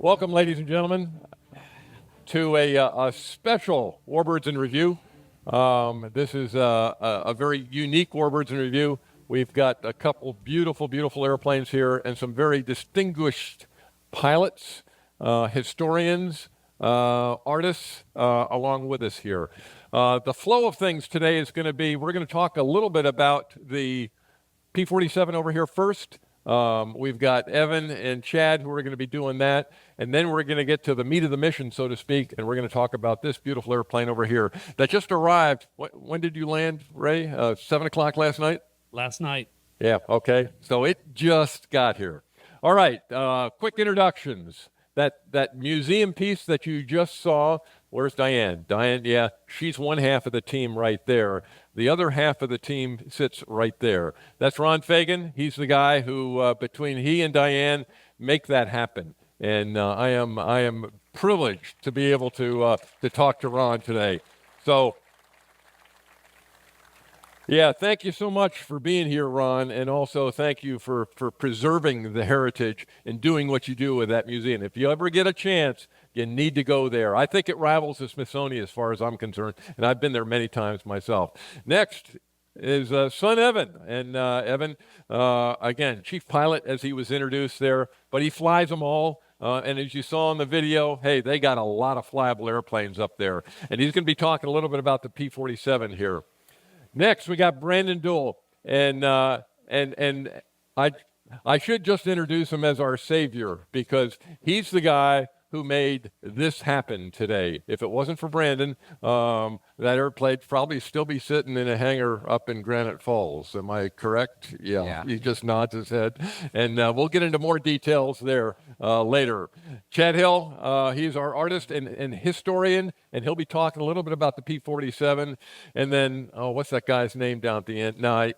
Welcome, ladies and gentlemen, to a special Warbirds in Review. This is a very unique Warbirds in Review. We've got a couple beautiful, beautiful airplanes here and some very distinguished pilots, historians, artists along with us here. The flow of things today is going to be, we're going to talk a little bit about the P-47 over here first. We've got Evan and Chad who are going to be doing that, and then we're going to get to the meat of the mission, so to speak, and we're going to talk about this beautiful airplane over here that just arrived. When did you land, Ray? 7 o'clock last night? Last night. Yeah, okay. So it just got here. All right, quick introductions. That museum piece that you just saw, where's Diane? Diane, yeah, she's one half of the team right there. The other half of the team sits right there. That's Ron Fagen. He's the guy who, between he and Diane, make that happen. And I am privileged to be able to talk to Ron today. So, yeah, thank you so much for being here, Ron, and also thank you for preserving the heritage and doing what you do with that museum. If you ever get a chance, you need to go there. I think it rivals the Smithsonian as far as I'm concerned, and I've been there many times myself. Next is son Evan, and Evan, again, chief pilot as he was introduced there, but he flies them all. And as you saw in the video, hey, they got a lot of flyable airplanes up there, and he's going to be talking a little bit about the P-47 here. Next, we got Brandon Deuel, and I should just introduce him as our savior because he's the guy who made this happen today. If it wasn't for Brandon, that airplane probably still be sitting in a hangar up in Granite Falls. Am I correct? Yeah. He just nods his head. And we'll get into more details there later. Chad Hill, he's our artist and historian, and he'll be talking a little bit about the P-47. And then, what's that guy's name down at the end? No,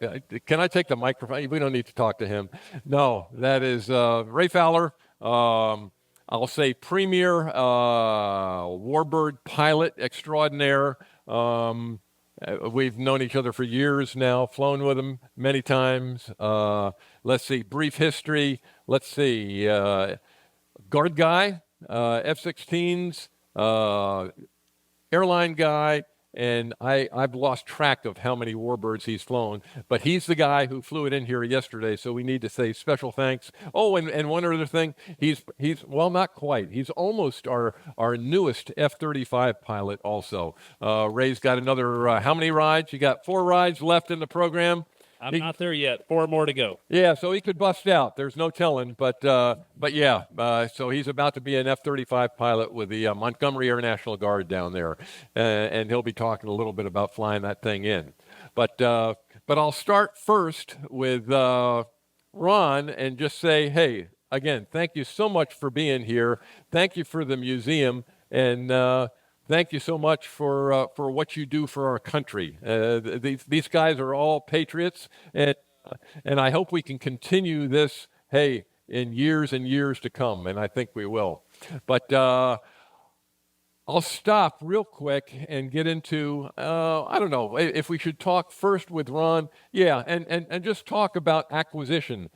can I take the microphone? We don't need to talk to him. No, that is Ray Fowler. I'll say premier warbird pilot extraordinaire. We've known each other for years now, flown with him many times. Let's see, brief history. Let's see, guard guy, F-16s, airline guy, and I've lost track of how many warbirds he's flown, but he's the guy who flew it in here yesterday, so we need to say special thanks. Oh, and one other thing, he's well, not quite. He's almost our newest F-35 pilot also. Ray's got another, how many rides? You got 4 rides left in the program. I'm not there yet. 4 more to go. Yeah, so he could bust out. There's no telling, but yeah. So he's about to be an F-35 pilot with the Montgomery Air National Guard down there, and he'll be talking a little bit about flying that thing in. But I'll start first with Ron and just say, hey, again, thank you so much for being here. Thank you for the museum, and thank you so much for what you do for our country. These guys are all patriots, and I hope we can continue this, hey, in years and years to come, and I think we will. But I'll stop real quick and get into, I don't know, if we should talk first with Ron. Yeah, and just talk about acquisition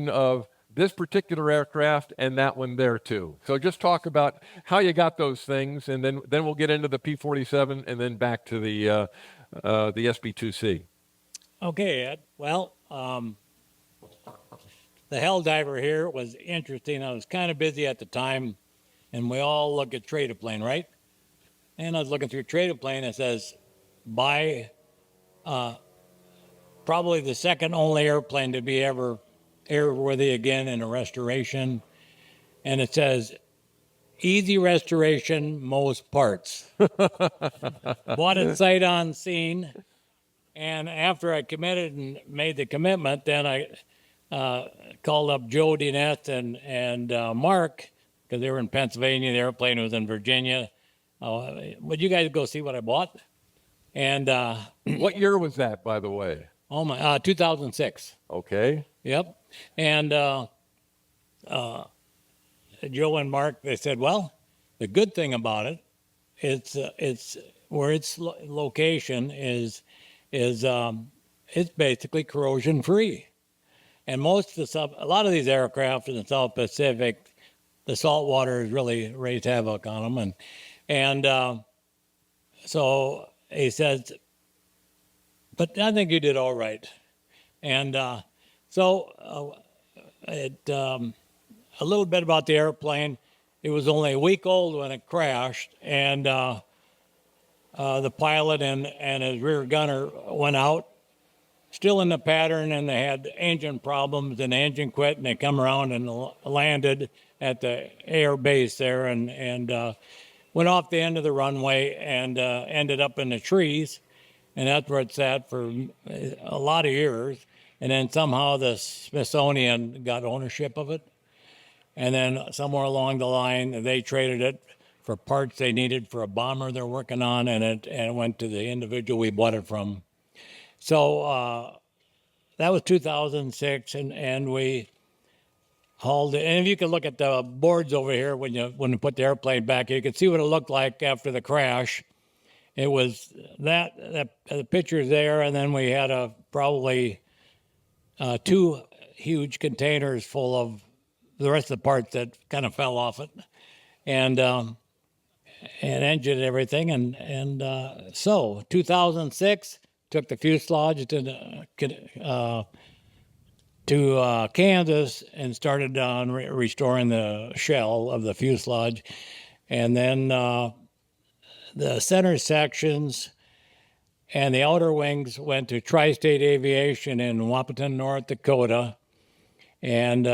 of this particular aircraft and that one there too. So just talk about how you got those things, and then we'll get into the P-47 and then back to the SB2C. Okay, Ed. Well, the Helldiver here was interesting. I was kind of busy at the time, and we all look at trade-a-plane, right? And I was looking through trade-a-plane. It says, buy probably the second only airplane to be ever airworthy again in a restoration, and it says easy restoration, most parts. Bought it sight unseen, and after I committed and made the commitment, then I called up Joe Dinette and Mark, because they were in Pennsylvania, the airplane was in Virginia. Would you guys go see what I bought? And what year was that, by the way? Oh my, 2006. Okay. Yep. And Joe and Mark, they said, well, the good thing about it, it's where its location is it's basically corrosion free. And most of a lot of these aircraft in the South Pacific the salt water has really raised havoc on them. So he says, but I think you did all right. And a little bit about the airplane. It was only a week old when it crashed, and the pilot and his rear gunner went out, still in the pattern, and they had engine problems, and the engine quit, and they come around and landed at the air base there, and went off the end of the runway and ended up in the trees, and that's where it sat for a lot of years. And then somehow the Smithsonian got ownership of it. And then somewhere along the line, they traded it for parts they needed for a bomber they're working on, and it went to the individual we bought it from. So that was 2006, and we hauled it. And if you can look at the boards over here when you put the airplane back, you can see what it looked like after the crash. It was that the picture's there, and then we had probably 2 huge containers full of the rest of the parts that kind of fell off it, and engine and everything. And so 2006, took the fuselage to Kansas and started on restoring the shell of the fuselage. And then the center sections and the outer wings went to Tri-State Aviation in Wahpeton, North Dakota. And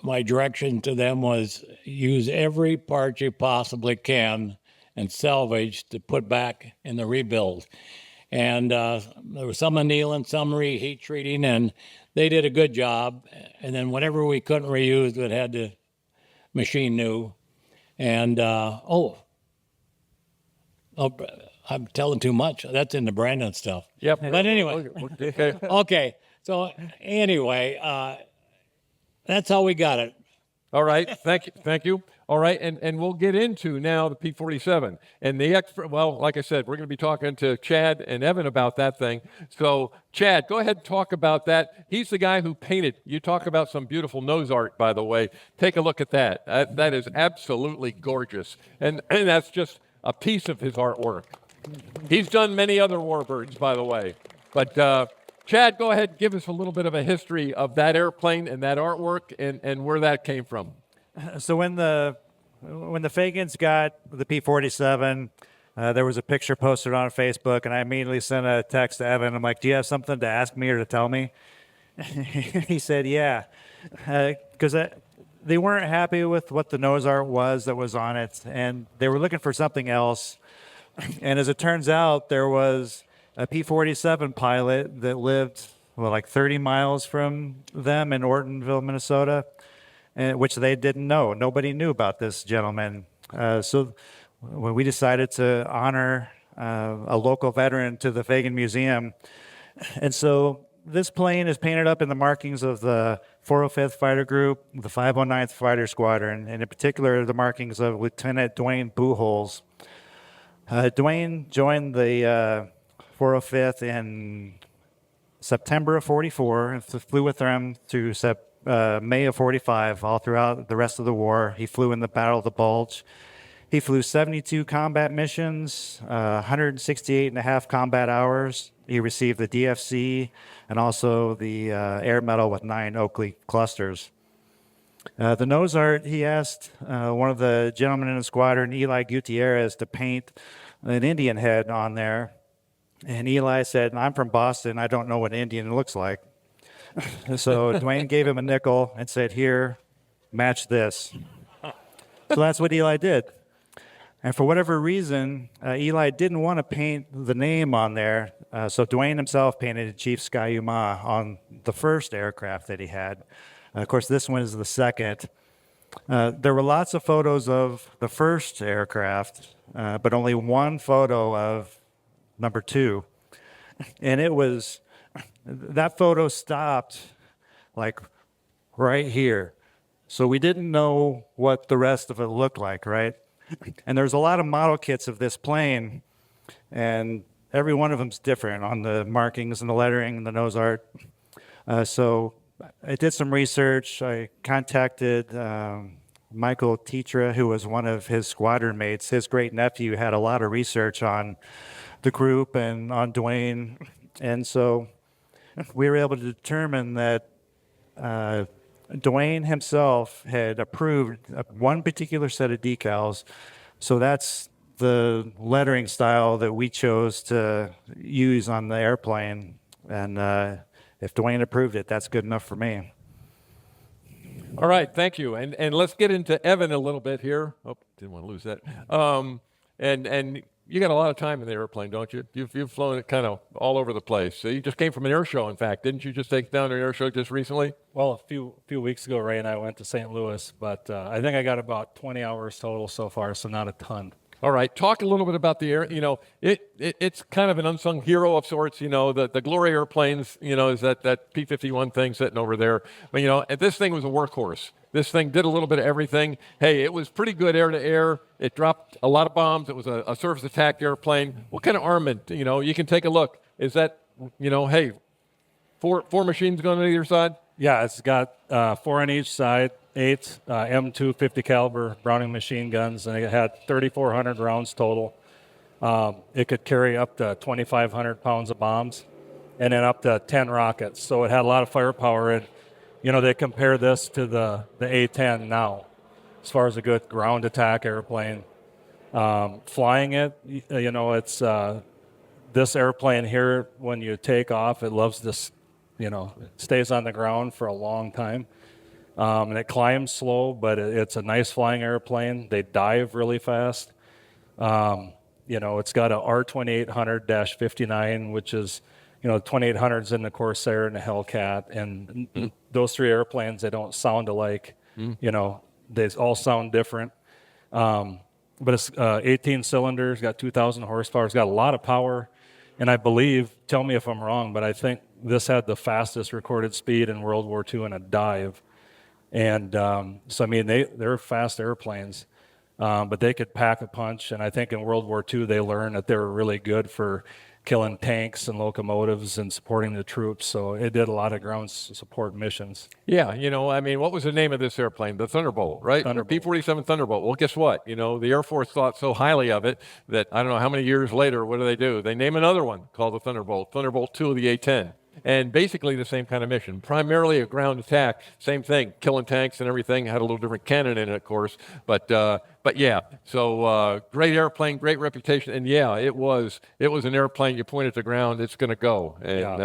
my direction to them was use every part you possibly can and salvage to put back in the rebuild. And there was some annealing, some reheat treating, and they did a good job. And then whatever we couldn't reuse, we had to machine new. And I'm telling too much. That's in the Brandon stuff. Yep. But anyway, Okay. okay. So anyway, that's how we got it. All right. Thank you. All right. And we'll get into now the P-47 and the expert. Well, like I said, we're going to be talking to Chad and Evan about that thing. So Chad, go ahead and talk about that. He's the guy who painted. You talk about some beautiful nose art, by the way. Take a look at that. That is absolutely gorgeous. And that's just a piece of his artwork. He's done many other warbirds, by the way. But Chad, go ahead and give us a little bit of a history of that airplane and that artwork and where that came from. So when the Fagens got the P-47, there was a picture posted on Facebook, and I immediately sent a text to Evan. I'm like, "Do you have something to ask me or to tell me?" He said, "Yeah," because they weren't happy with what the nose art was that was on it, and they were looking for something else. And as it turns out, there was a P-47 pilot that lived, like 30 miles from them in Ortonville, Minnesota, which they didn't know. Nobody knew about this gentleman. So when we decided to honor a local veteran to the Fagen Museum, and so this plane is painted up in the markings of the 405th Fighter Group, the 509th Fighter Squadron, and in particular the markings of Lieutenant Dwayne Buchholz. Dwayne joined the 405th in September of 44 and flew with them to May of 45, all throughout the rest of the war. He flew in the Battle of the Bulge. He flew 72 combat missions, 168 and a half combat hours. He received the DFC and also the Air Medal with 9 Oakley clusters. The nose art, he asked one of the gentlemen in the squadron, Eli Gutierrez, to paint an Indian head on there. And Eli said, "I'm from Boston. I don't know what Indian looks like." So Dwayne gave him a nickel and said, "Here, match this." So that's what Eli did. And for whatever reason, Eli didn't want to paint the name on there. So Dwayne himself painted Chief Ski-U-Mah on the first aircraft that he had. Of course, this one is the second. There were lots of photos of the first aircraft, but only one photo of number 2. And that photo stopped like right here. So we didn't know what the rest of it looked like, right? And there's a lot of model kits of this plane, and every one of them's different on the markings and the lettering and the nose art. So I did some research. I contacted Michael Tetra, who was one of his squadron mates, his great nephew had a lot of research on the group and on Dwayne. And so we were able to determine that Dwayne himself had approved one particular set of decals. So that's the lettering style that we chose to use on the airplane. And if Dwayne approved it, that's good enough for me. All right, thank you. And let's get into Evan a little bit here. Oh, didn't want to lose that. And you got a lot of time in the airplane, don't you? You've flown it kind of all over the place. So you just came from an air show, in fact, didn't you? Just take down an air show just recently? Well, a few weeks ago, Ray and I went to St. Louis, but I think I got about 20 hours total so far, so not a ton. All right, talk a little bit about the air. You know, it's kind of an unsung hero of sorts. You know, the glory airplanes. You know, is that P-51 thing sitting over there. But you know, this thing was a workhorse. This thing did a little bit of everything. Hey, it was pretty good air to air. It dropped a lot of bombs. It was a surface attack airplane. What kind of armament? You know, you can take a look. Is that, you know, hey, four machines going on either side? Yeah, it's got 4 on each side, 8 M2 50 caliber Browning machine guns, and it had 3,400 rounds total. It could carry up to 2,500 pounds of bombs, and then up to 10 rockets. So it had a lot of firepower. And you know, they compare this to the A-10 now, as far as a good ground attack airplane. Flying it, you know, it's this airplane here. When you take off, it loves this. You know, it stays on the ground for a long time. And it climbs slow, but it's a nice flying airplane. They dive really fast. You know, it's got a R2800-59, which is, you know, 2800s in the Corsair and the Hellcat. And those 3 airplanes, they don't sound alike. You know, they all sound different. But it's 18 cylinders, got 2,000 horsepower. It's got a lot of power. And I believe, tell me if I'm wrong, but I think this had the fastest recorded speed in World War II in a dive. And so, I mean, they're fast airplanes, but they could pack a punch. And I think in World War II, they learned that they were really good for killing tanks and locomotives and supporting the troops. So it did a lot of ground support missions. Yeah, you know, I mean, what was the name of this airplane? The Thunderbolt, right? Thunderbolt. The P-47 Thunderbolt. Well, guess what? You know, the Air Force thought so highly of it that I don't know how many years later, what do? They name another one called the Thunderbolt, Thunderbolt II of the A-10. And basically the same kind of mission, primarily a ground attack, same thing, killing tanks and everything. Had a little different cannon in it, of course, but yeah. So great airplane, great reputation, and yeah, it was an airplane. You point at the ground, it's going to go, and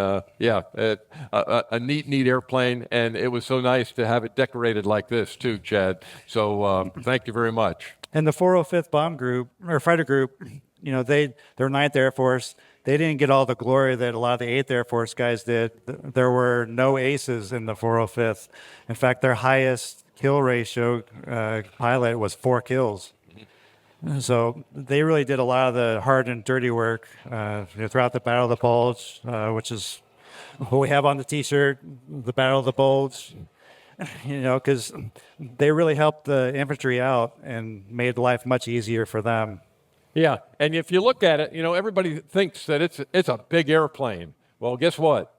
a neat airplane, and it was so nice to have it decorated like this too, Chad. So thank you very much. And the 405th Bomb Group, or Fighter Group, you know, they're 9th Air Force. They didn't get all the glory that a lot of the 8th Air Force guys did. There were no aces in the 405th. In fact, their highest kill ratio pilot was 4 kills. So they really did a lot of the hard and dirty work throughout the Battle of the Bulge, which is what we have on the T-shirt, the Battle of the Bulge. You know, because they really helped the infantry out and made life much easier for them. Yeah, and if you look at it, you know, everybody thinks that it's a big airplane. Well, guess what?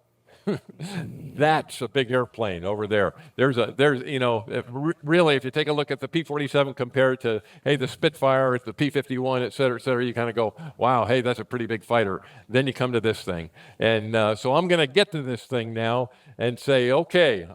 That's a big airplane over there. There's you know, really, if you take a look at the P-47 compared to, hey, the Spitfire, the P-51, et cetera, you kind of go, wow, hey, that's a pretty big fighter. Then you come to this thing. And so I'm going to get to this thing now and say, okay,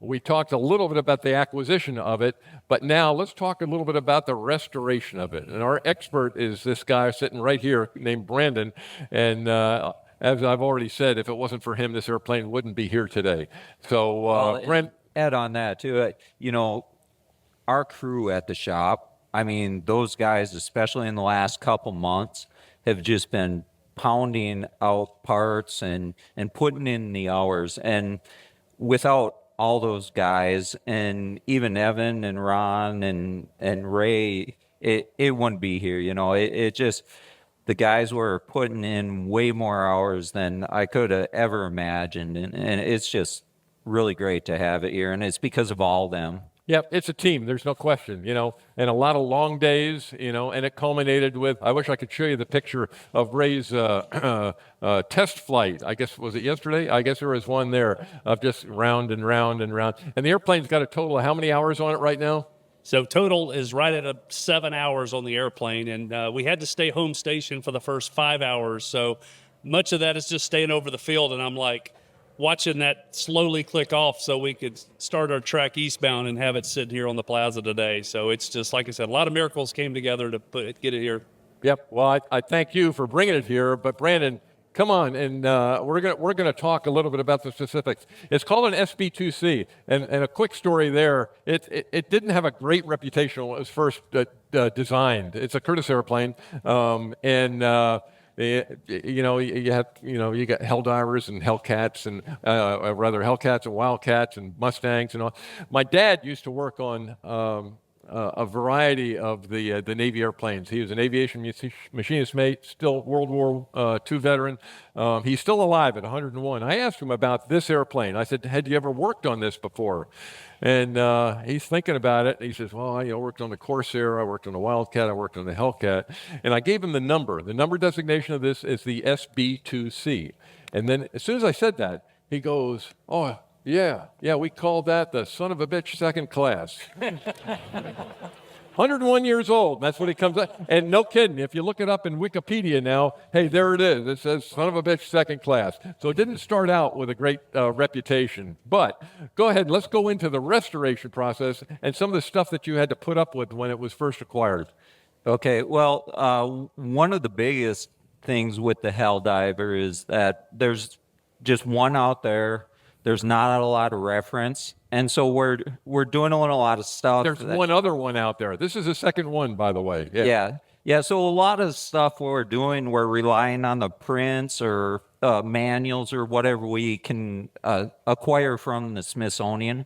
we talked a little bit about the acquisition of it, but now let's talk a little bit about the restoration of it. And our expert is this guy sitting right here named Brandon. And as I've already said, if it wasn't for him, this airplane wouldn't be here today. So, Brandon. Add on that, too. You know, our crew at the shop, I mean, those guys, especially in the last couple months, have just been pounding out parts and putting in the hours. And without all those guys, and even Evan and Ron and Ray, it wouldn't be here. You know, it just, the guys were putting in way more hours than I could have ever imagined. And it's just really great to have it here. And it's because of all them. Yeah, it's a team. There's no question, you know, and a lot of long days, you know, and it culminated with, I wish I could show you the picture of Ray's test flight. I guess, was it yesterday? I guess there was one there of just round and round and round. And the airplane's got a total of how many hours on it right now? So total is right at 7 hours on the airplane, and we had to stay home station for the first 5 hours. So much of that is just staying over the field, and I'm like watching that slowly click off so we could start our track eastbound and have it sitting here on the plaza today. So it's just, like I said, a lot of miracles came together to get it here. Yep. Well, I thank you for bringing it here, but Brandon, come on, and we're gonna talk a little bit about the specifics. It's called an SB2C, and a quick story there. It didn't have a great reputation when it was first designed. It's a Curtiss airplane, you got Helldivers and Hellcats and rather Hellcats and Wildcats and Mustangs and all. My dad used to work on a variety of the Navy airplanes. He was an aviation machinist mate, still World War II veteran. He's still alive at 101. I asked him about this airplane. I said, "Had you ever worked on this before?" And he's thinking about it. He says, "Well, I worked on the Corsair, I worked on the Wildcat, I worked on the Hellcat." And I gave him the number. The number designation of this is the SB2C. And then as soon as I said that, he goes, "Oh, yeah, we called that the son of a bitch second class." 101 years old. That's what he comes up. And no kidding, if you look it up in Wikipedia now, hey, there it is. It says son of a bitch second class. So it didn't start out with a great reputation. But go ahead, let's go into the restoration process and some of the stuff that you had to put up with when it was first acquired. Okay, well, one of the biggest things with the Helldiver is that there's just one out there. There's not a lot of reference, and so we're doing a lot of stuff. There's one other one out there. This is the second one, by the way. Yeah. So a lot of stuff we're doing, we're relying on the prints or manuals or whatever we can acquire from the Smithsonian.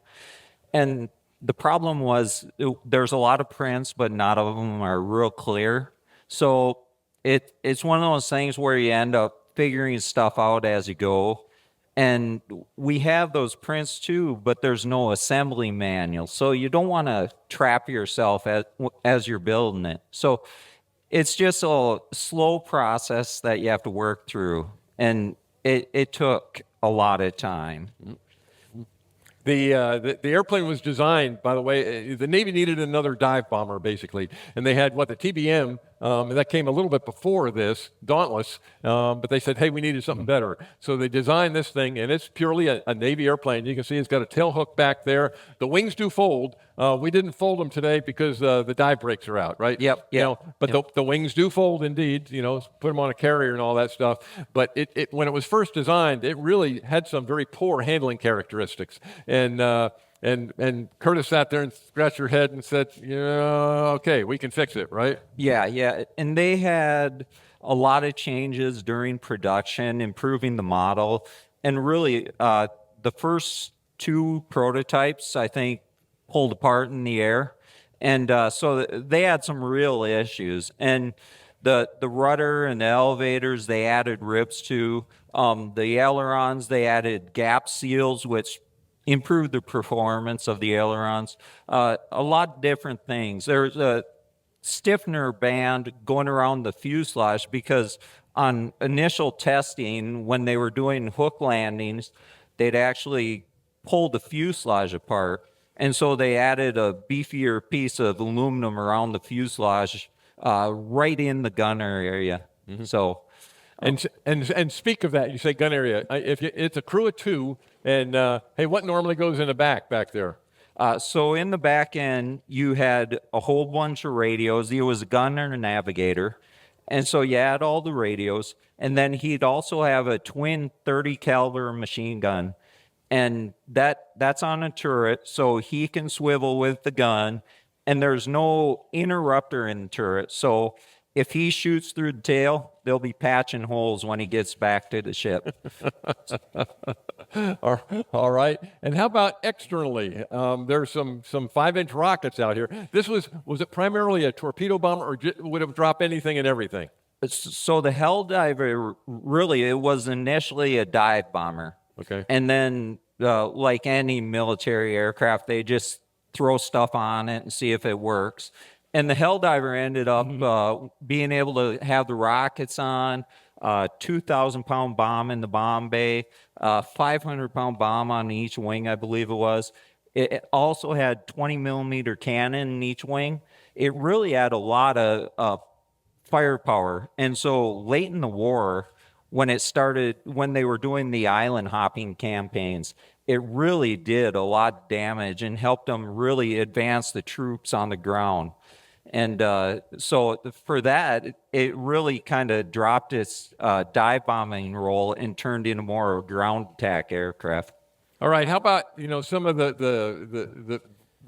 And the problem was there's a lot of prints, but not all of them are real clear. So it's one of those things where you end up figuring stuff out as you go. And we have those prints too, but there's no assembly manual. So you don't want to trap yourself as you're building it. So it's just a slow process that you have to work through. And it took a lot of time. The airplane was designed, by the way, the Navy needed another dive bomber, basically. And they had, the TBM, that came a little bit before this, Dauntless, but they said, hey, we needed something better. So they designed this thing, and it's purely a Navy airplane. You can see it's got a tail hook back there. The wings do fold. We didn't fold them today because the dive brakes are out, right? Yep. But the wings do fold indeed, put them on a carrier and all that stuff. But when it was first designed, it really had some very poor handling characteristics. And Curtiss sat there and scratched her head and said, okay, we can fix it, right? Yeah. And they had a lot of changes during production, improving the model. And really, the first two prototypes, I think, pulled apart in the air. And so they had some real issues. And the rudder and the elevators, they added ribs to. The ailerons, they added gap seals, which improved the performance of the ailerons. A lot of different things. There's a stiffener band going around the fuselage because on initial testing, when they were doing hook landings, they'd actually pull the fuselage apart. And so they added a beefier piece of aluminum around the fuselage right in the gunner area. Mm-hmm. So, and speak of that, you say gun area. It's a crew of two, and hey, what normally goes in the back there? So in the back end, you had a whole bunch of radios. There was a gunner and a navigator. And so you had all the radios. And then he'd also have a twin 30 caliber machine gun. And that's on a turret, so he can swivel with the gun. And there's no interrupter in the turret. So if he shoots through the tail, they'll be patching holes when he gets back to the ship. All right. And how about externally? There's some 5-inch rockets out here. This was it primarily a torpedo bomber, or would it drop anything and everything? So the Helldiver, really, it was initially a dive bomber. Okay. And then, like any military aircraft, they just throw stuff on it and see if it works. And the Helldiver ended up being able to have the rockets on, 2,000-pound bomb in the bomb bay, 500-pound bomb on each wing, I believe it was. It also had 20 millimeter cannon in each wing. It really had a lot of firepower. And so late in the war, when they were doing the island hopping campaigns, it really did a lot of damage and helped them really advance the troops on the ground. And so for that, it really kind of dropped its dive bombing role and turned into more of a ground attack aircraft. All right. How about some of the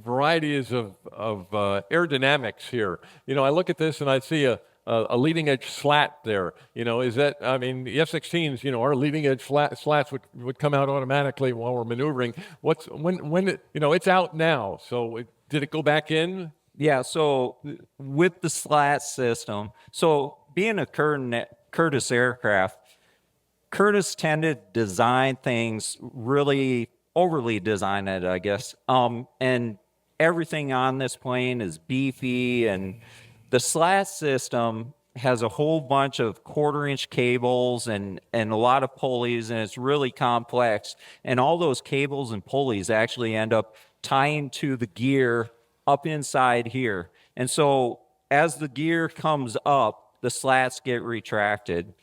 varieties of aerodynamics here? I look at this and I see a leading edge slat there. Is that? I mean, the F-16s. Our leading edge slats would come out automatically while we're maneuvering. It's out now. So did it go back in? Yeah, so with the slat system, so being a Curtiss aircraft, Curtiss tended to design things really overly designed, I guess. And everything on this plane is beefy, and the slat system has a whole bunch of quarter-inch cables and a lot of pulleys, and it's really complex. And all those cables and pulleys actually end up tying to the gear up inside here. And so as the gear comes up, the slats get retracted.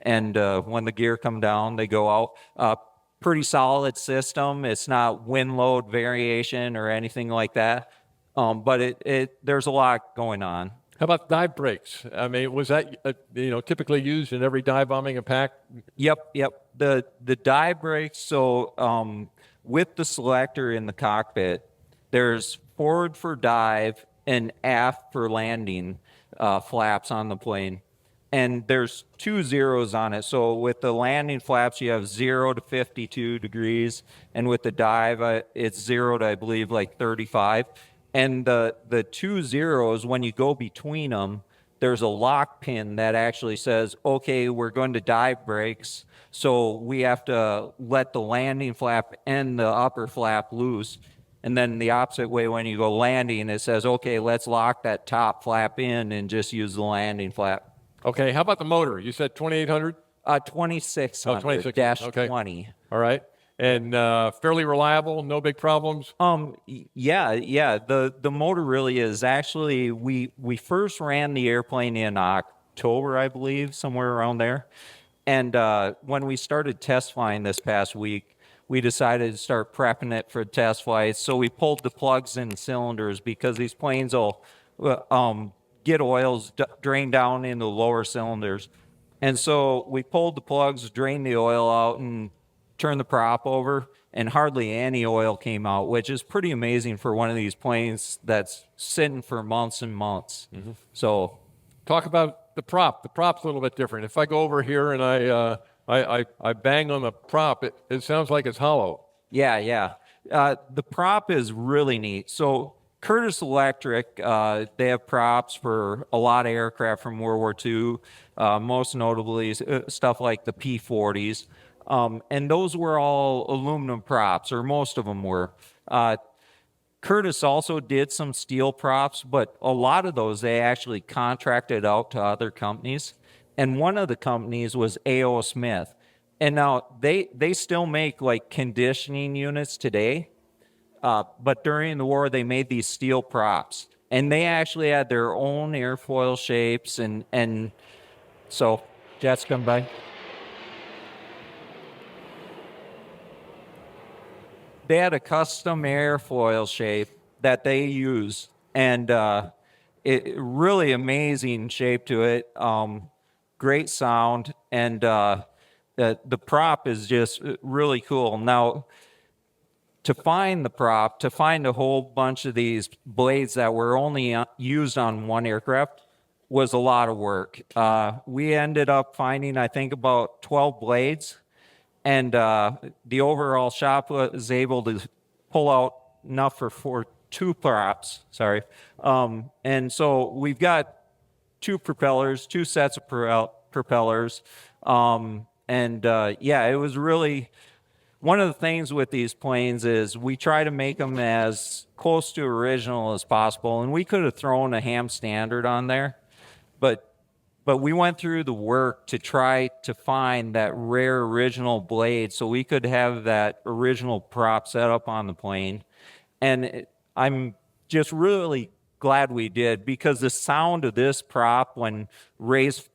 And when the gear come down, they go out. Pretty solid system. It's not wind load variation or anything like that. But there's a lot going on. How about dive brakes? I mean, was that typically used in every dive bombing attack? Yep. The dive brakes. So with the selector in the cockpit, there's forward for dive and aft for landing flaps on the plane. And there's 2 zeros on it. So with the landing flaps, you have 0 to 52 degrees. And with the dive, it's 0 to, I believe, like 35. And the 2 zeros, when you go between them, there's a lock pin that actually says, okay, we're going to dive brakes. So we have to let the landing flap and the upper flap loose. And then the opposite way, when you go landing, it says, okay, let's lock that top flap in and just use the landing flap. Okay, how about the motor? You said 2800? 2600 2600, okay. 20. All right. And fairly reliable, no big problems? Yeah. The motor really is. Actually, we first ran the airplane in October, I believe, somewhere around there. And when we started test flying this past week, we decided to start prepping it for test flights. So we pulled the plugs in cylinders because these planes will get oils drained down into the lower cylinders. And so we pulled the plugs, drained the oil out, and turned the prop over, and hardly any oil came out, which is pretty amazing for one of these planes that's sitting for months and months. Mm-hmm. So talk about the prop. The prop's a little bit different. If I go over here and I bang on the prop, it sounds like it's hollow. Yeah. The prop is really neat. So Curtiss Electric, they have props for a lot of aircraft from World War II, most notably stuff like the P-40s. And those were all aluminum props, or most of them were. Curtiss also did some steel props, but a lot of those they actually contracted out to other companies. And one of the companies was A.O. Smith. And now they still make like conditioning units today. But during the war, they made these steel props. And they actually had their own airfoil shapes. And so jets come by. They had a custom airfoil shape that they use. And it really amazing shape to it. Great sound. And the prop is just really cool. Now, to find the prop, to find a whole bunch of these blades that were only used on one aircraft was a lot of work. We ended up finding, I think, about 12 blades, and the overall shop was able to pull out enough for 2 props. Sorry. And so we've got 2 propellers, 2 sets of propellers. It was really... One of the things with these planes is we try to make them as close to original as possible, and we could have thrown a ham standard on there, but we went through the work to try to find that rare original blade so we could have that original prop set up on the plane. I'm just really glad we did, because the sound of this prop when Ray's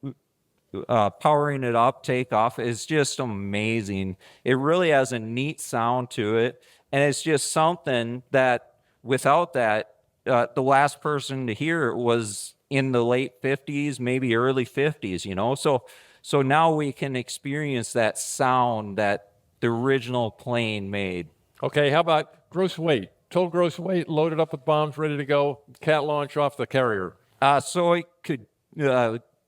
powering it up, takeoff, is just amazing. It really has a neat sound to it, and it's just something that without that, the last person to hear it was in the late 50s, maybe early 50s, you know. So now we can experience that sound that the original plane made. Okay, how about gross weight? Total gross weight, loaded up with bombs, ready to go, cat launch off the carrier. So it could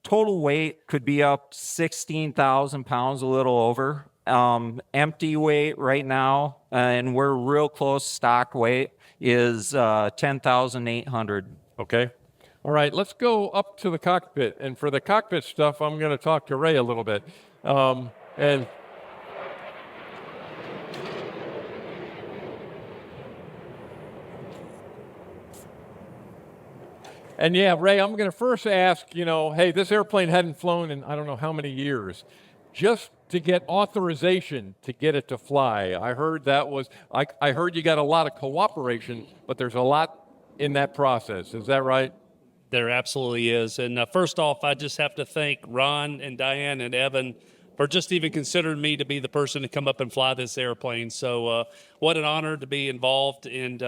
total weight could be up 16,000 pounds, a little over. Empty weight right now, and we're real close. Stock weight is 10,800. Okay. All right, let's go up to the cockpit. And for the cockpit stuff, I'm going to talk to Ray a little bit. And yeah, Ray, I'm going to first ask, hey, this airplane hadn't flown in I don't know how many years. Just to get authorization to get it to fly. I heard I heard you got a lot of cooperation, but there's a lot in that process. Is that right? There absolutely is. And first off, I just have to thank Ron and Diane and Evan for just even considering me to be the person to come up and fly this airplane. So what an honor to be involved. And,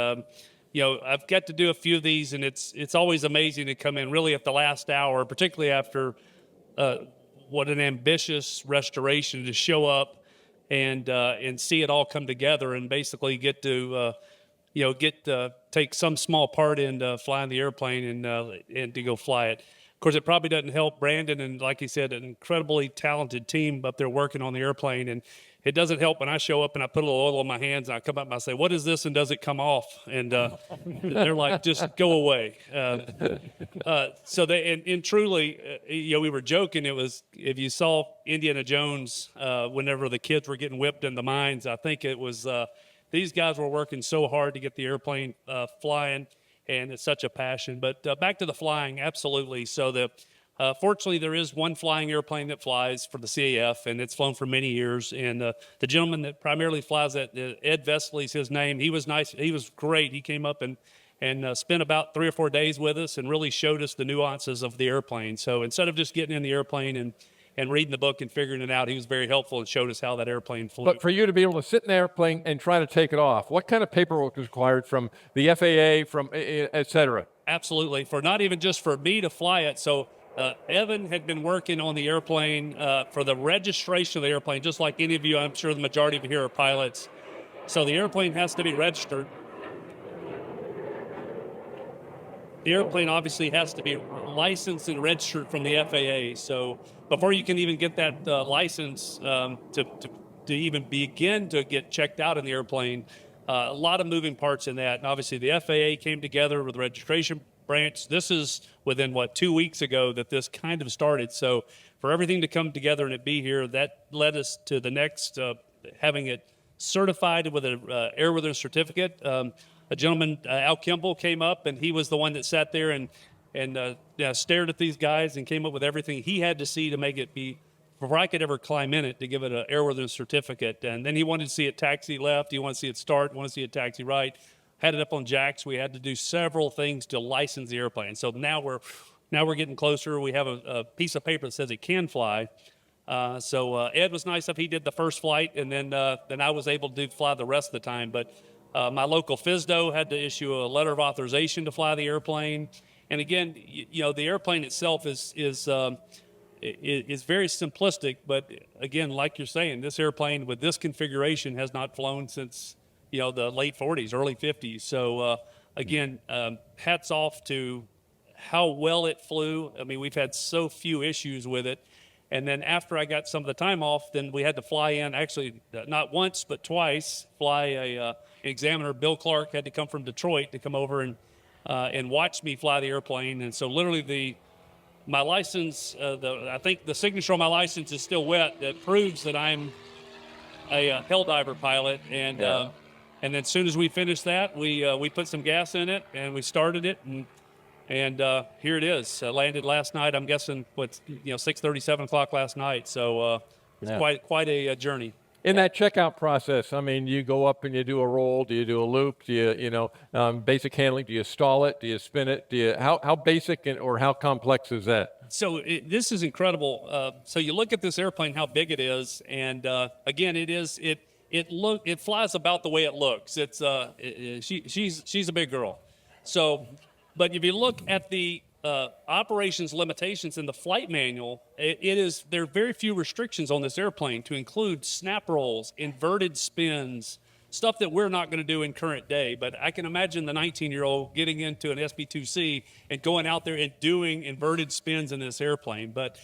I've got to do a few of these, and it's always amazing to come in really at the last hour, particularly after what an ambitious restoration, to show up and see it all come together and basically get to take some small part in flying the airplane and to go fly it. Of course, it probably doesn't help Brandon and, like he said, an incredibly talented team up there working on the airplane. And it doesn't help when I show up and I put a little oil on my hands and I come up and I say, "What is this?" and does it come off? And they're like, "Just go away." So and truly, we were joking. It was, if you saw Indiana Jones, whenever the kids were getting whipped in the mines, I think it was. These guys were working so hard to get the airplane flying, and it's such a passion. But back to the flying, absolutely. So fortunately, there is one flying airplane that flies for the CAF, and it's flown for many years. And the gentleman that primarily flies that, Ed Vesely's his name. He was nice. He was great. He came up and spent about 3 or 4 days with us and really showed us the nuances of the airplane. So instead of just getting in the airplane and reading the book and figuring it out, he was very helpful and showed us how that airplane flew. But for you to be able to sit in the airplane and try to take it off, what kind of paperwork is required from the FAA, from et cetera? Absolutely. For not even just for me to fly it. So Evan had been working on the airplane for the registration of the airplane, just like any of you. I'm sure the majority of you here are pilots. So the airplane has to be registered. The airplane obviously has to be licensed and registered from the FAA. So before you can even get that license to even begin to get checked out in the airplane, a lot of moving parts in that. And obviously the FAA came together with the registration branch. This is within, 2 weeks ago that this kind of started. So for everything to come together and it be here, that led us to the next, having it certified with an airworthiness certificate. A gentleman, Al Kimball, came up, and he was the one that sat there and stared at these guys and came up with everything he had to see to make it be, before I could ever climb in it, to give it an airworthiness certificate. And then he wanted to see it taxi left, he wanted to see it start, wanted to see it taxi right, had it up on jacks. We had to do several things to license the airplane. So now we're getting closer. We have a piece of paper that says it can fly. So Ed was nice enough. He did the first flight, and then I was able to fly the rest of the time. But my local FSDO had to issue a letter of authorization to fly the airplane. And again, the airplane itself is very simplistic. But again, like you're saying, this airplane with this configuration has not flown since the late 40s, early 50s. So again, hats off to how well it flew. I mean, we've had so few issues with it. And then after I got some of the time off, then we had to fly in, actually not once, but twice, fly an examiner. Bill Clark had to come from Detroit to come over and watch me fly the airplane. And so literally my license, I think the signature on my license is still wet. That proves that I'm a Helldiver pilot. And then as soon as we finished that, we put some gas in it and we started it. And here it is. Landed last night. I'm guessing 6:30, 7 o'clock last night. So it's quite a journey. In that checkout process, I mean, you go up and you do a roll. Do you do a loop? Do basic handling? Do you stall it? Do you spin it? How basic or how complex is that? So this is incredible. So you look at this airplane, how big it is, and again, it flies about the way it looks. She's a big girl. So, but if you look at the operations limitations in the flight manual, there are very few restrictions on this airplane to include snap rolls, inverted spins, stuff that we're not going to do in current day. But I can imagine the 19-year-old getting into an SB2C and going out there and doing inverted spins in this airplane. But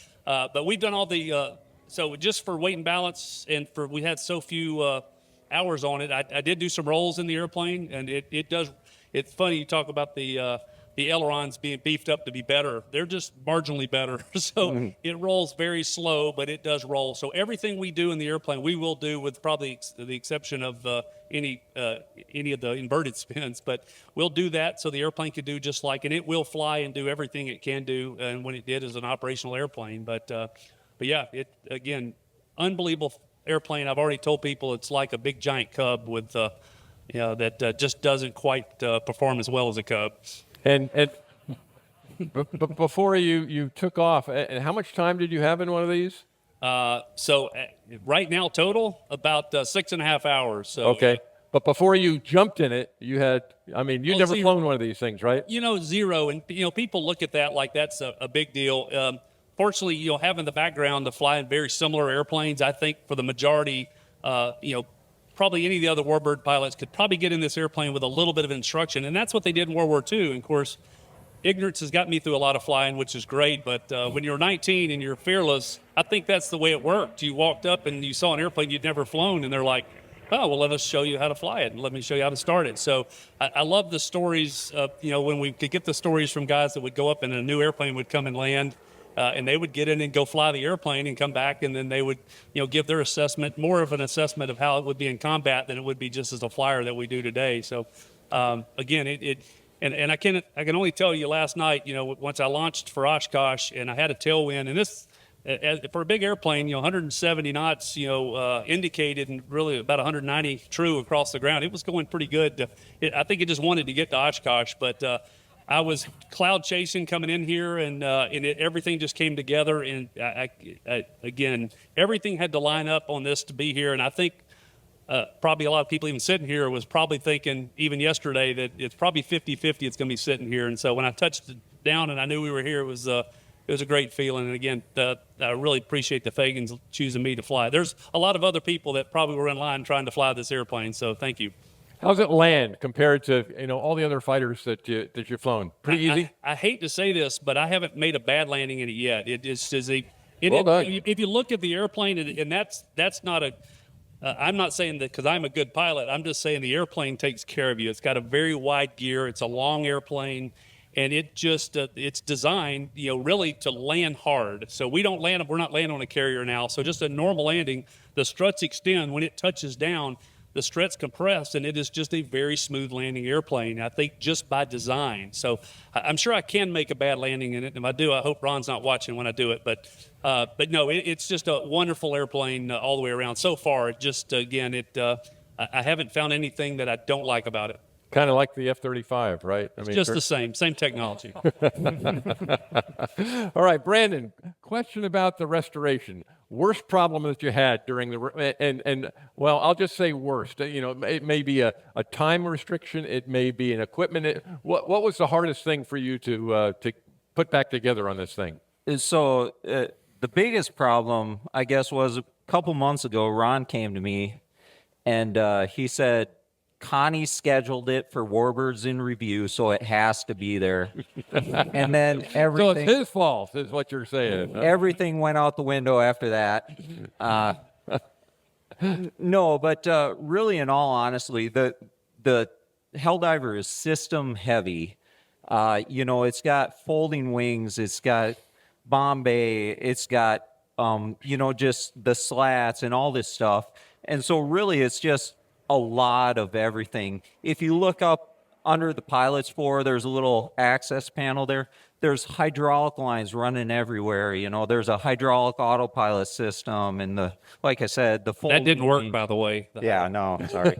we've done all the so just for weight and balance, and we had so few hours on it. I did do some rolls in the airplane, and it does. It's funny you talk about the ailerons being beefed up to be better. They're just marginally better. So it rolls very slow, but it does roll. So everything we do in the airplane, we will do with probably the exception of any of the inverted spins. But we'll do that so the airplane can do just like, and it will fly and do everything it can do. And when it did as an operational airplane, but yeah, it again, unbelievable airplane. I've already told people it's like a big giant Cub with that just doesn't quite perform as well as a Cub. And before you took off, and how much time did you have in one of these? So right now total about 6.5 hours. So okay. But before you jumped in it, you'd never zero. flown one of these things, right? Zero. And, people look at that like that's a big deal. Fortunately, having the background to fly in very similar airplanes, I think for the majority, probably any of the other warbird pilots could probably get in this airplane with a little bit of instruction. And that's what they did in World War II. And of course, ignorance has got me through a lot of flying, which is great. But when you're 19 and you're fearless, I think that's the way it worked. You walked up and you saw an airplane you'd never flown, and they're like, oh, well, let us show you how to fly it, and let me show you how to start it. So I love the stories of, when we could get the stories from guys that would go up and a new airplane would come and land, and they would get in and go fly the airplane and come back, and then they would, give their assessment, more of an assessment of how it would be in combat than it would be just as a flyer that we do today. So again, and I can only tell you last night, once I launched for Oshkosh and I had a tailwind, and this, for a big airplane, 170 knots, indicated, and really about 190 true across the ground. It was going pretty good. I think it just wanted to get to Oshkosh, but I was cloud chasing coming in here, and everything just came together. And again, everything had to line up on this to be here. And I think probably a lot of people even sitting here was probably thinking even yesterday that it's probably 50-50 it's going to be sitting here. And so when I touched it down and I knew we were here, it was a great feeling. And again, I really appreciate the Fagens choosing me to fly. There's a lot of other people that probably were in line trying to fly this airplane, so thank you. How's it land compared to all the other fighters that you've flown? Pretty easy. I hate to say this, but I haven't made a bad landing in it yet. Well done. If you look at the airplane, and that's not a. I'm not saying that because I'm a good pilot. I'm just saying the airplane takes care of you. It's got a very wide gear. It's a long airplane. And it just it's designed, really to land hard. So we're not landing on a carrier now. So just a normal landing, the struts extend. When it touches down, the struts compress, and it is just a very smooth landing airplane, I think, just by design. So I'm sure I can make a bad landing in it. If I do, I hope Ron's not watching when I do it. But no, it's just a wonderful airplane all the way around. So far, I haven't found anything that I don't like about it. Kind of like the F-35, right? Just the same technology. All right, Brandon, question about the restoration. Worst problem that you had during well, I'll just say worst. It may be a time restriction. It may be an equipment. What was the hardest thing for you to put back together on this thing? So the biggest problem, I guess, was a couple months ago, Ron came to me and he said, Connie scheduled it for Warbirds in Review, so it has to be there. And then everything. So it's his fault, is what you're saying. Huh? Everything went out the window after that. No, but really, in all honesty, the Helldiver is system heavy. It's got folding wings, it's got bomb bay, it's got just the slats and all this stuff. And so really, it's just a lot of everything. If you look up under the pilot's floor, there's a little access panel there. there's hydraulic lines running everywhere. You know, there's a hydraulic autopilot system, and like I said, the full That didn't work, by the way. Yeah, no, sorry.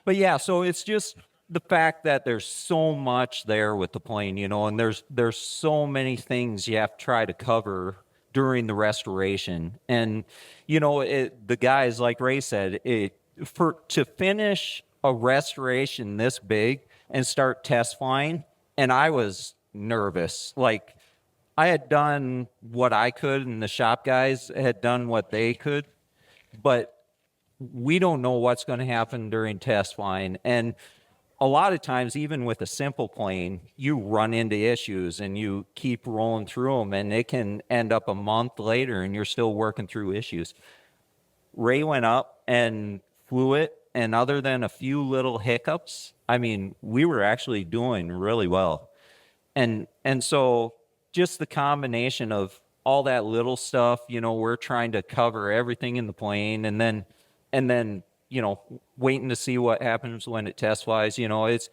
But yeah, so it's just the fact that there's so much there with the plane, you know, and there's so many things you have to try to cover during the restoration. And you know, the guys, like Ray said, to finish a restoration this big and start test flying, and I was nervous. Like, I had done what I could, and the shop guys had done what they could, but we don't know what's going to happen during test flying. And a lot of times, even with a simple plane, you run into issues and you keep rolling through them, and it can end up a month later and you're still working through issues. Ray went up and flew it, and other than a few little hiccups, I mean, we were actually doing really well. And so just the combination of all that little stuff, you know, we're trying to cover everything in the plane, and then, you know, waiting to see what happens when it test flies. You know, it's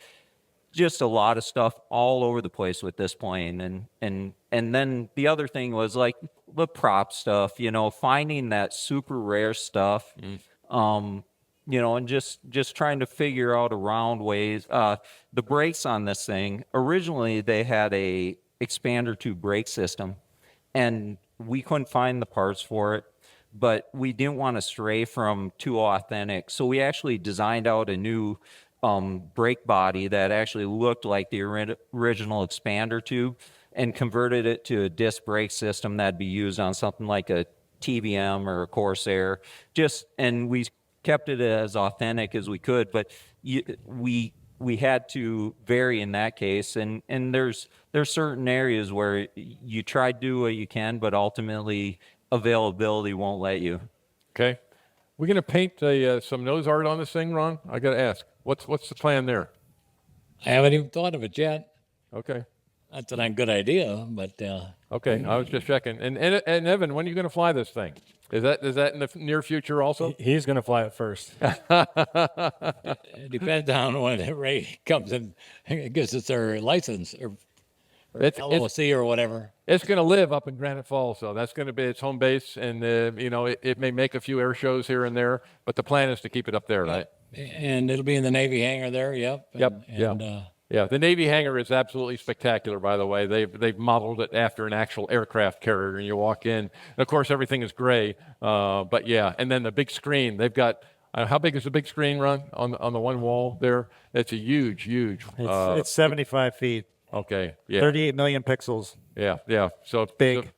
just a lot of stuff all over the place with this plane. And then the other thing was like the prop stuff, you know, finding that super rare stuff, you know, and just trying to figure out around ways. The brakes on this thing, originally they had a expander tube brake system, and we couldn't find the parts for it, but we didn't want to stray from too authentic. So we actually designed out a new brake body that actually looked like the original expander tube, and converted it to a disc brake system that'd be used on something like a TBM or a Corsair. And we kept it as authentic as we could, but we had to vary in that case. And there's certain areas where you try to do what you can, but ultimately availability won't let you. Okay. We're going to paint some nose art on this thing, Ron? I got to ask, what's the plan there? I haven't even thought of it yet. Okay. That's a good idea, but Okay, I was just checking. And Evan, when are you going to fly this thing? Is that in the near future also? He's going to fly it first. it depends on when Ray comes and gives us their license or It's LOC or whatever. It's going to live up in Granite Falls, so that's going to be its home base. And you know, it may make a few air shows here and there, but the plan is to keep it up there, right? And it'll be in the Navy hangar there. Yep. Yeah, the Navy hangar is absolutely spectacular, by the way. They've modeled it after an actual aircraft carrier, and you walk in. And of course, everything is gray, but yeah. And then the big screen, they've got, how big is the big screen, Ron, on the one wall there? It's a huge. It's 75 feet. Okay, yeah. 38 million pixels. Yeah. So Big.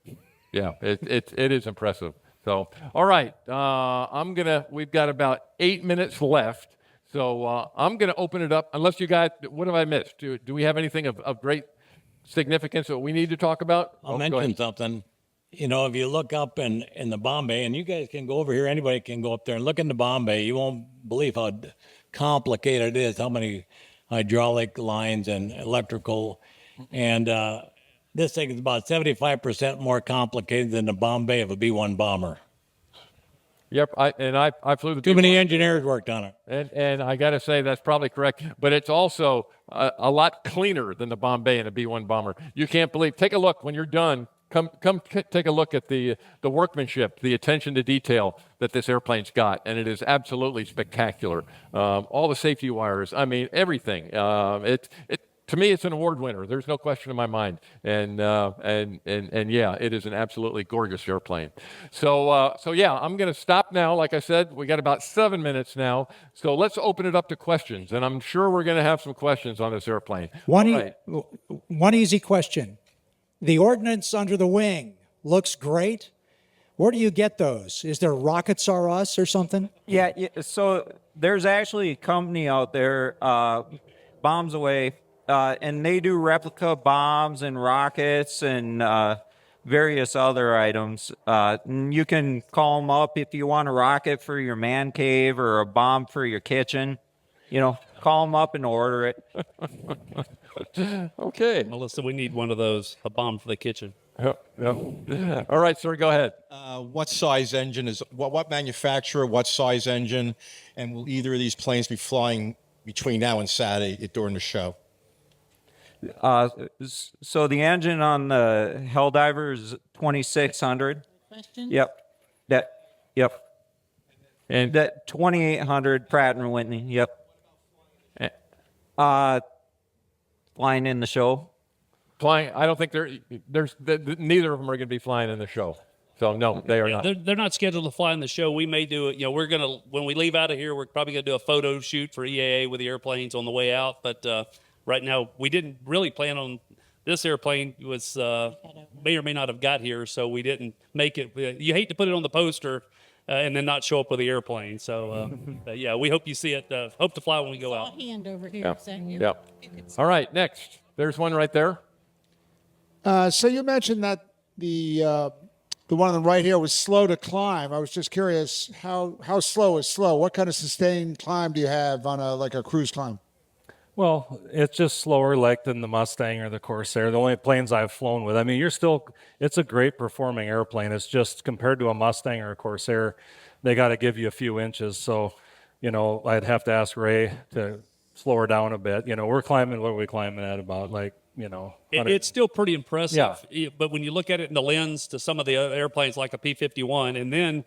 Yeah, it is impressive. So, all right, we've got about 8 minutes left. So I'm going to open it up, unless you guys, what have I missed? Do we have anything of great significance that we need to talk about? I'll mention something. You know, if you look up in the bomb bay, and you guys can go over here, anybody can go up there and look in the bomb bay, you won't believe how complicated it is, how many hydraulic lines and electrical. And this thing is about 75% more complicated than the bomb bay of a B-1 bomber. Yep, I flew the Too many engineers worked on it. And I got to say that's probably correct, but it's also a lot cleaner than the Bombay and a B-1 bomber. You can't believe. Take a look when you're done. Come take a look at the workmanship, the attention to detail that this airplane's got, and it is absolutely spectacular. All the safety wires, I mean everything. To me, it's an award winner. There's no question in my mind. And yeah, it is an absolutely gorgeous airplane. So yeah, I'm going to stop now. Like I said, we got about 7 minutes now. So let's open it up to questions. And I'm sure we're going to have some questions on this airplane. One easy question. The ordnance under the wing looks great. Where do you get those? Is there Rockets R Us or something? Yeah, so there's actually a company out there, Bombs Away, and they do replica bombs and rockets and various other items. You can call them up if you want a rocket for your man cave or a bomb for your kitchen. You know, call them up and order it. Okay. Melissa, we need one of those, a bomb for the kitchen. All right, sir, go ahead. What size engine is, what manufacturer, what size engine, and will either of these planes be flying between now and Saturday during the show? So the engine on the Helldiver is 2600. Question? Yep. Yep. And that 2800 Pratt and Whitney. Yep. Flying in the show. Flying, I don't think neither of them are going to be flying in the show. So no, they are not. They're not scheduled to fly in the show. We may do it. We're gonna when we leave out of here, we're probably gonna do a photo shoot for EAA with the airplanes on the way out. But right now, we didn't really plan on this airplane. Was may or may not have got here, so we didn't make it. You hate to put it on the poster and then not show up with the airplane. So yeah, we hope you see it. Hope to fly when we go out. Hand over here. Yeah. Saying you. Yep. All right, next. There's one right there. So you mentioned that the one on the right here was slow to climb. I was just curious, how slow is slow? What kind of sustained climb do you have on a cruise climb? Well, it's just slower like than the Mustang or the Corsair, the only planes I've flown with. I mean, it's a great performing airplane. It's just compared to a Mustang or a Corsair, they got to give you a few inches. So, I'd have to ask Ray to slow her down a bit. We're climbing, what are we climbing at about It's still pretty impressive. Yeah. But when you look at it in the lens to some of the other airplanes like a P-51, and then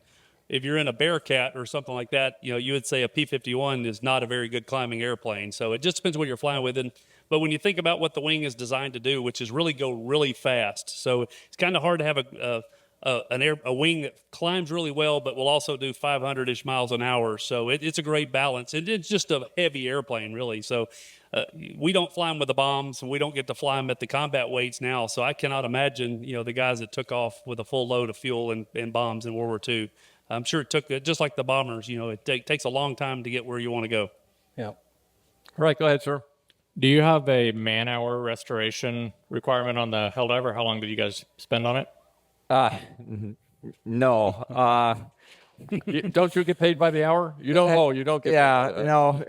if you're in a Bearcat or something like that, you would say a P-51 is not a very good climbing airplane. So it just depends what you're flying with. But when you think about what the wing is designed to do, which is really go really fast, so it's kind of hard to have a wing that climbs really well, but will also do 500-ish miles an hour. So it's a great balance. It's just a heavy airplane, really. So we don't fly them with the bombs, and we don't get to fly them at the combat weights now. So I cannot imagine, the guys that took off with a full load of fuel and bombs in World War II. I'm sure it took, just like the bombers, it takes a long time to get where you want to go. Yeah. All right, go ahead, sir. Do you have a man-hour restoration requirement on the Helldiver? How long did you guys spend on it? No. Don't you get paid by the hour? You don't. Oh, you don't get. Yeah, paid. no.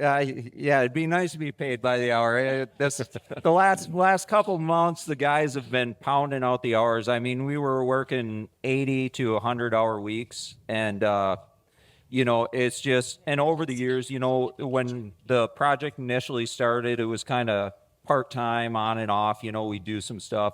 Yeah, it'd be nice to be paid by the hour. The last couple of months, the guys have been pounding out the hours. I mean, we were working 80 to 100-hour weeks, and it's just. And over the years, when the project initially started, it was kind of part-time, on and off. We do some stuff,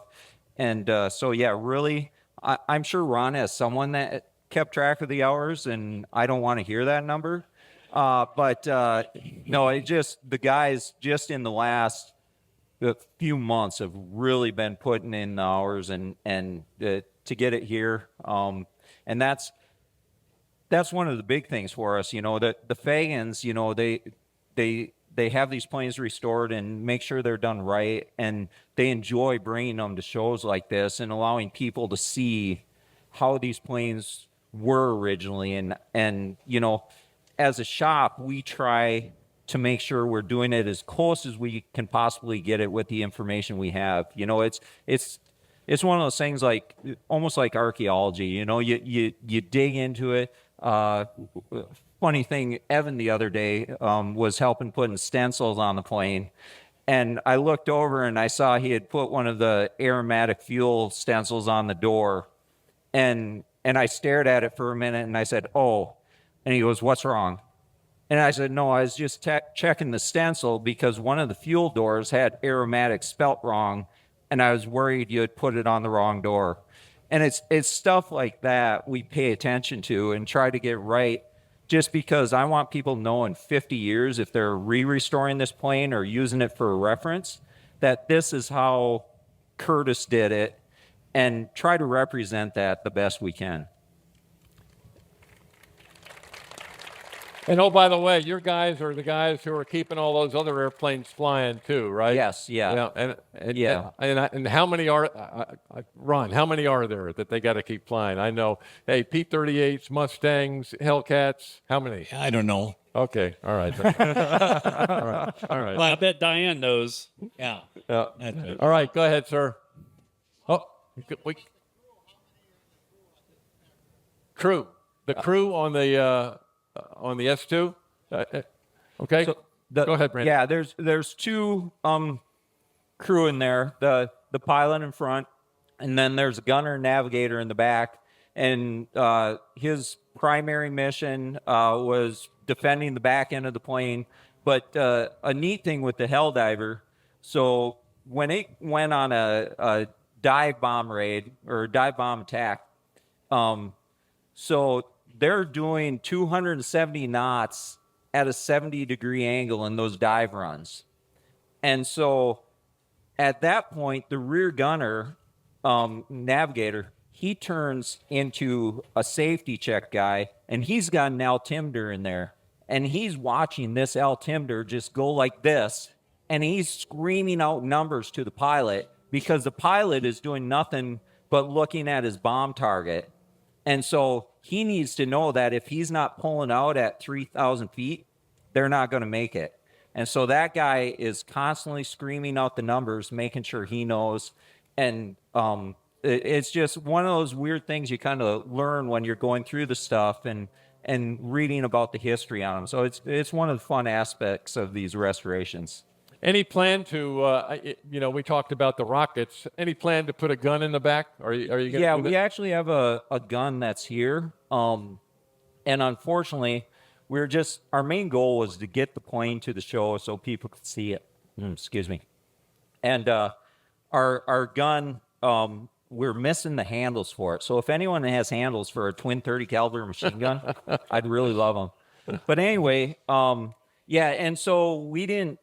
and so yeah, really, I'm sure Ron has someone that kept track of the hours, and I don't want to hear that number. But no, the guys just in the last few months have really been putting in the hours and to get it here. And that's one of the big things for us, that the Fagens, they have these planes restored and make sure they're done right. And they enjoy bringing them to shows like this and allowing people to see how these planes were originally. And as a shop, we try to make sure we're doing it as close as we can possibly get it with the information we have. It's one of those things like almost like archaeology. You dig into it. Funny thing, Evan the other day was helping putting stencils on the plane, and I looked over and I saw he had put one of the aromatic fuel stencils on the door, and I stared at it for a minute and I said, "Oh," and he goes, "What's wrong?" And I said, "No, I was just checking the stencil because one of the fuel doors had aromatic spelt wrong, and I was worried you had put it on the wrong door." And it's stuff like that we pay attention to and try to get right, just because I want people to know in 50 years, if they're restoring this plane or using it for a reference, that this is how Curtiss did it, and try to represent that the best we can. And oh, by the way, your guys are the guys who are keeping all those other airplanes flying too, right? Yes, yeah. And how many are, Ron, how many are there that they got to keep flying? I know, hey, P-38s, Mustangs, Hellcats, how many? I don't know. Okay, all right. All right. I bet Diane knows. Yeah. All right, go ahead, sir. Oh, crew. The crew on the S2. Okay. So go ahead, Brandon. Yeah, there's two crew in there. The pilot in front, and then there's a gunner and navigator in the back. And his primary mission was defending the back end of the plane. But a neat thing with the Helldiver, so when it went on a dive bomb raid or dive bomb attack, so they're doing 270 knots at a 70-degree angle in those dive runs. And so at that point, the rear gunner, navigator, he turns into a safety check guy, and he's got an altimeter in there. And he's watching this altimeter just go like this, and he's screaming out numbers to the pilot because the pilot is doing nothing but looking at his bomb target. And so he needs to know that if he's not pulling out at 3,000 feet, they're not going to make it. And so that guy is constantly screaming out the numbers, making sure he knows. And it's just one of those weird things you kind of learn when you're going through the stuff and reading about the history on them. So it's one of the fun aspects of these restorations. Any plan to, we talked about the rockets. Any plan to put a gun in the back? Are you going to Yeah, do we that? actually have a gun that's here. And unfortunately, our main goal was to get the plane to the show so people could see it. Excuse me. And our gun, we're missing the handles for it. So if anyone has handles for a twin 30 caliber machine gun, I'd really love them. But anyway, yeah, and so we didn't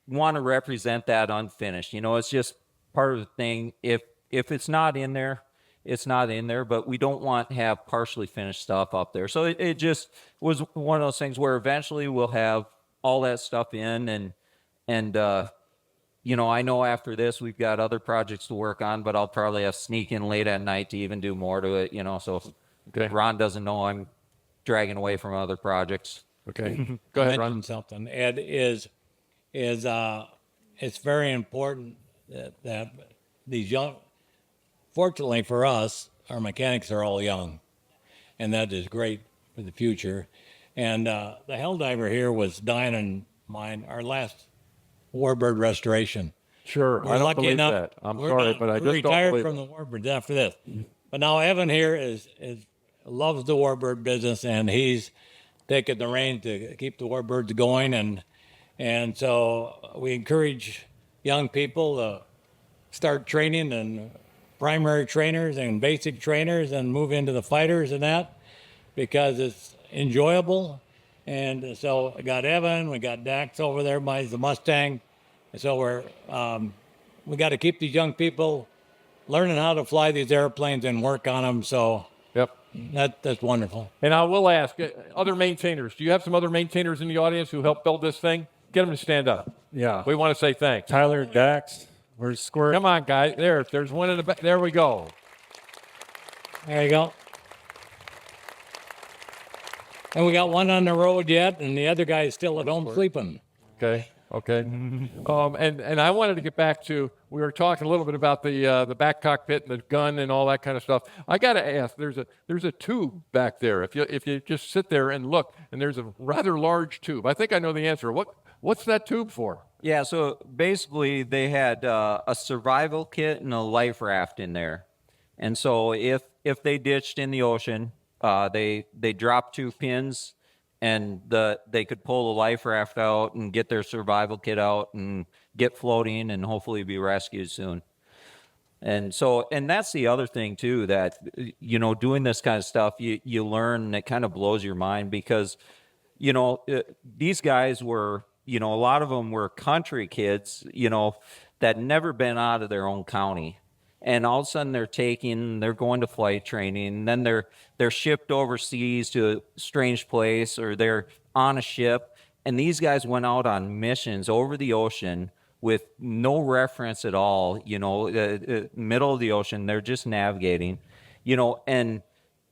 want to represent that unfinished. It's just part of the thing. If it's not in there, it's not in there, but we don't want to have partially finished stuff up there. So it just was one of those things where eventually we'll have all that stuff in and I know after this we've got other projects to work on, but I'll probably have to sneak in late at night to even do more to it, so Okay. Ron doesn't know I'm dragging away from other projects. Okay. Go ahead, Ron. Mention something. Ed, it's very important that these young, fortunately for us, our mechanics are all young, and that is great for the future. And the Helldiver here was Diane our last Warbird restoration. Sure. We're I don't lucky believe enough. that. I'm we're- sorry, but I we're just don't retired believe from it. the Warbirds after this. But now Evan here loves the Warbird business, and he's taking the reins to keep the Warbirds going. And so we encourage young people to start training and primary trainers and basic trainers and move into the fighters and that because it's enjoyable. And so I got Evan, we got Dax over there by the Mustang. And so we got to keep these young people learning how to fly these airplanes and work on them. So Yep. that's wonderful. And I will ask, other maintainers, do you have some other maintainers in the audience who helped build this thing? Get them to stand up. Yeah. We want to say thanks. Tyler, Dax, where's Squirt? Come on, guys. There's one in the back. There we go. There you go. And we got one on the road yet, and the other guy is still at home sleeping. Okay. And I wanted to get back to, we were talking a little bit about the back cockpit and the gun and all that kind of stuff. I got to ask, there's a tube back there. If you just sit there and look, and there's a rather large tube. I think I know the answer. What's that tube for? Yeah, so basically they had a survival kit and a life raft in there. And so if they ditched in the ocean, they dropped 2 pins and they could pull the life raft out and get their survival kit out and get floating and hopefully be rescued soon. And that's the other thing too, that, doing this kind of stuff, you learn, and it kind of blows your mind because, these guys were, a lot of them were country kids, that never been out of their own county. And all of a sudden they're going to flight training, and then they're shipped overseas to a strange place, or they're on a ship. And these guys went out on missions over the ocean with no reference at all, middle of the ocean, they're just navigating, and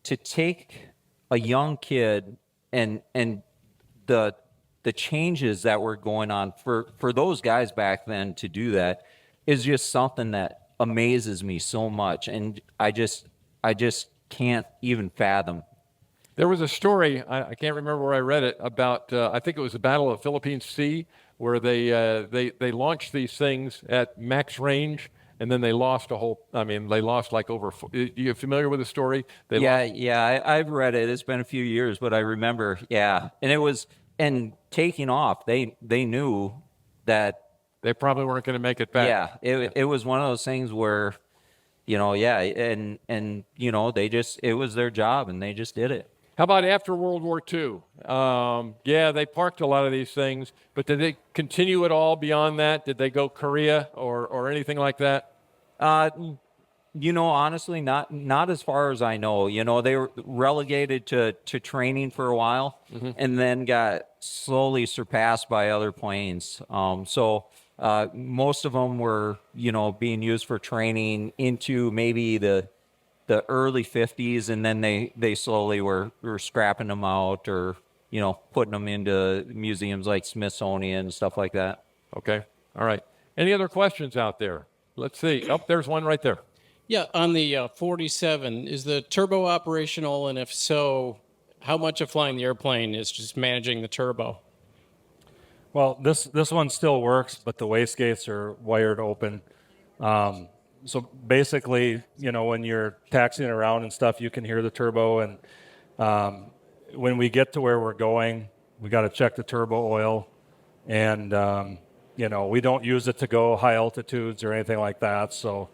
to take a young kid and the changes that were going on for those guys back then to do that is just something that amazes me so much, and I just can't even fathom. There was a story, I can't remember where I read it, about I think it was the Battle of Philippine Sea, where they launched these things at max range, and then they lost they lost like over. You familiar with the story? I've read it. It's been a few years, but I remember. Yeah, and taking off, they knew that They probably weren't going to make it back. Yeah, it was one of those things where, yeah, and it was their job and they just did it. How about after World War II? Yeah, they parked a lot of these things, but did they continue at all beyond that? Did they go Korea or anything like that? Honestly, not as far as I know. They were relegated to training for a while, and then got slowly surpassed by other planes. So most of them were, being used for training into maybe the early 50s, and then they slowly were scrapping them out or putting them into museums like Smithsonian and stuff like that. Okay, all right. Any other questions out there? Let's see. Oh, there's one right there. Yeah, on the 47, is the turbo operational, and if so, how much of flying the airplane is just managing the turbo? Well, this one still works, but the wastegates are wired open. So basically, when you're taxiing around and stuff, you can hear the turbo. And when we get to where we're going, we got to check the turbo oil. And, we don't use it to go high altitudes or anything like that. So,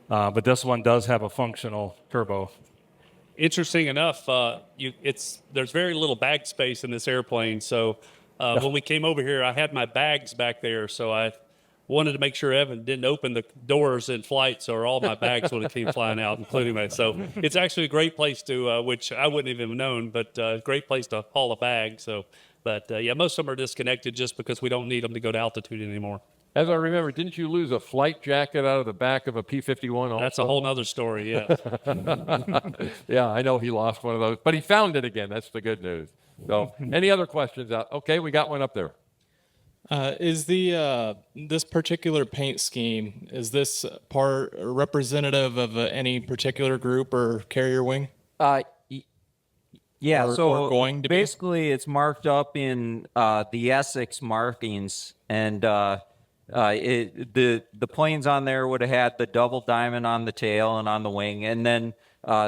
but this one does have a functional turbo. Interesting enough, there's very little bag space in this airplane. So when we came over here, I had my bags back there. So I wanted to make sure Evan didn't open the doors in flight, so all my bags would have came flying out, including me. So it's actually a great place to, which I wouldn't even have known, but a great place to haul a bag. So, but yeah, most of them are disconnected just because we don't need them to go to altitude anymore. As I remember, didn't you lose a flight jacket out of the back of a P-51 also? That's a whole nother story, yeah. Yeah, I know he lost one of those, but he found it again. That's the good news. So any other questions out? Okay, we got one up there. Is this particular paint scheme, is this part representative of any particular group or carrier wing? Yeah, or going to be? Basically it's marked up in the Essex markings, and the planes on there would have had the double diamond on the tail and on the wing, and then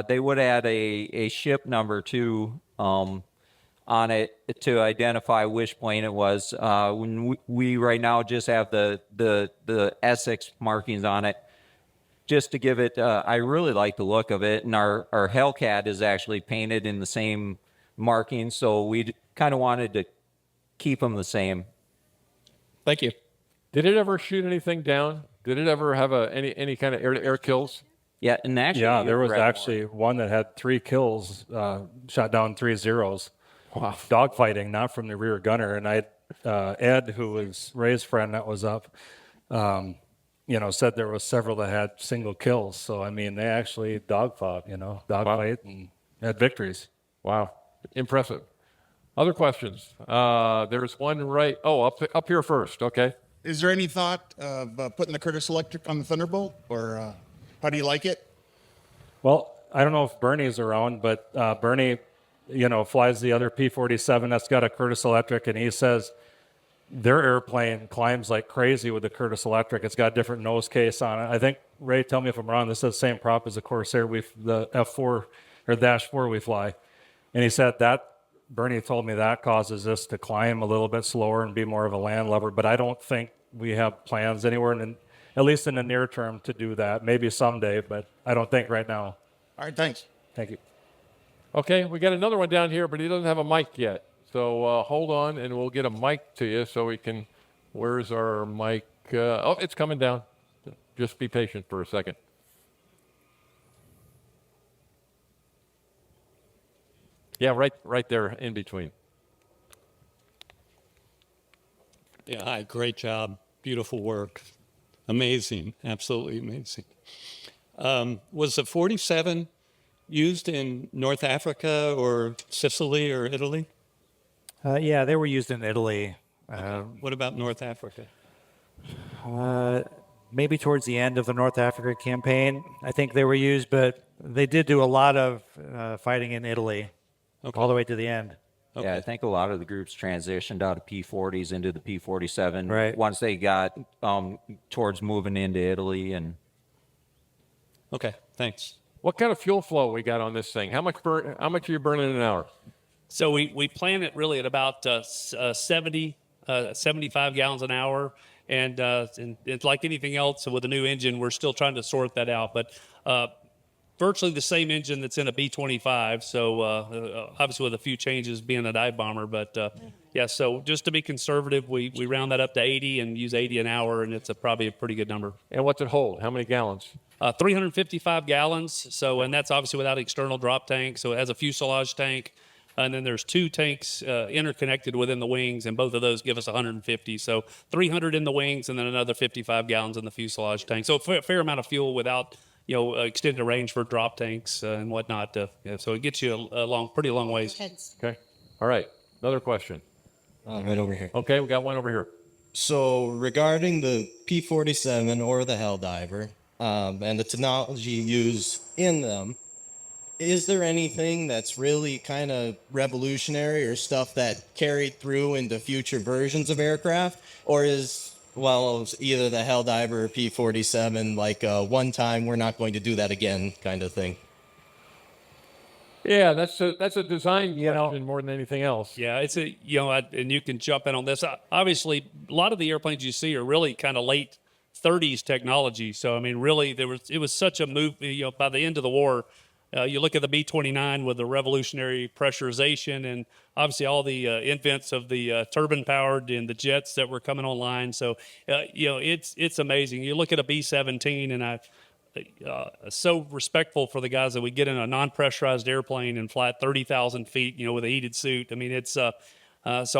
they would add a ship number too on it to identify which plane it was. When we right now just have the Essex markings on it, just to give it. I really like the look of it, and our Hellcat is actually painted in the same markings, so we kind of wanted to keep them the same. Thank you. Did it ever shoot anything down? Did it ever have any kind of air kills? Yeah, and actually, Yeah, there was actually one that had 3 kills, shot down 3 zeros. Wow. Dogfighting, not from the rear gunner. And Ed, who was Ray's friend that was up, said there was several that had single kills. So, I mean, they actually dogfight and had victories. Wow, impressive. Other questions? There's one right. Oh, up here first. Okay. Is there any thought of putting the Curtiss Electric on the Thunderbolt, or how do you like it? Well, I don't know if Bernie's around, but Bernie, flies the other P-47 that's got a Curtiss Electric, and he says their airplane climbs like crazy with the Curtiss Electric. It's got a different nose case on it. I think, Ray, tell me if I'm wrong, this is the same prop as the Corsair, the F4 or Dash 4 we fly. And he said that, Bernie told me that causes this to climb a little bit slower and be more of a land lubber, but I don't think we have plans anywhere, at least in the near term, to do that. Maybe someday, but I don't think right now. All right, thanks. Thank you. Okay, we got another one down here, but he doesn't have a mic yet. So hold on, and we'll get a mic to you so we can. Where's our mic? Oh, it's coming down. Just be patient for a second. Yeah, right there in between. Yeah, hi, great job. Beautiful work. Amazing, absolutely amazing. Was the 47 used in North Africa or Sicily or Italy? Yeah, they were used in Italy. What about North Africa? Maybe towards the end of the North Africa campaign, I think they were used, but they did do a lot of fighting in Italy, all the way to the end. Yeah, I think a lot of the groups transitioned out of P-40s into the P-47 right once they got towards moving into Italy. And okay, thanks. What kind of fuel flow we got on this thing? How much are you burning in an hour? So we plan it really at about 75 gallons an hour. And it's like anything else with a new engine, we're still trying to sort that out. But virtually the same engine that's in a B-25. So obviously with a few changes being a dive bomber. But yeah, so just to be conservative, we round that up to 80 and use 80 an hour, and it's probably a pretty good number. And what's it hold? How many gallons? 355 gallons. So, and that's obviously without external drop tank. So it has a fuselage tank. And then there's 2 tanks interconnected within the wings, and both of those give us 150. So 300 in the wings, and then another 55 gallons in the fuselage tank. So a fair amount of fuel without, extended range for drop tanks and whatnot. So it gets you a pretty long ways. Okay. All right. Another question. Right over here. Okay, we got one over here. So regarding the P-47 or the Helldiver and the technology used in them, is there anything that's really kind of revolutionary or stuff that carried through into future versions of aircraft? Or is, either the Helldiver or P-47 like one time, we're not going to do that again kind of thing? Yeah, that's a design question more than anything else. Yeah, it's and you can jump in on this. Obviously, a lot of the airplanes you see are really kind of late 30s technology. So, I mean, really, it was such a move, by the end of the war. You look at the B-29 with the revolutionary pressurization and obviously all the invents of the turbine-powered and the jets that were coming online. So, it's amazing. You look at a B-17, and I'm so respectful for the guys that we get in a non-pressurized airplane and fly at 30,000 feet, with a heated suit. I mean, it's so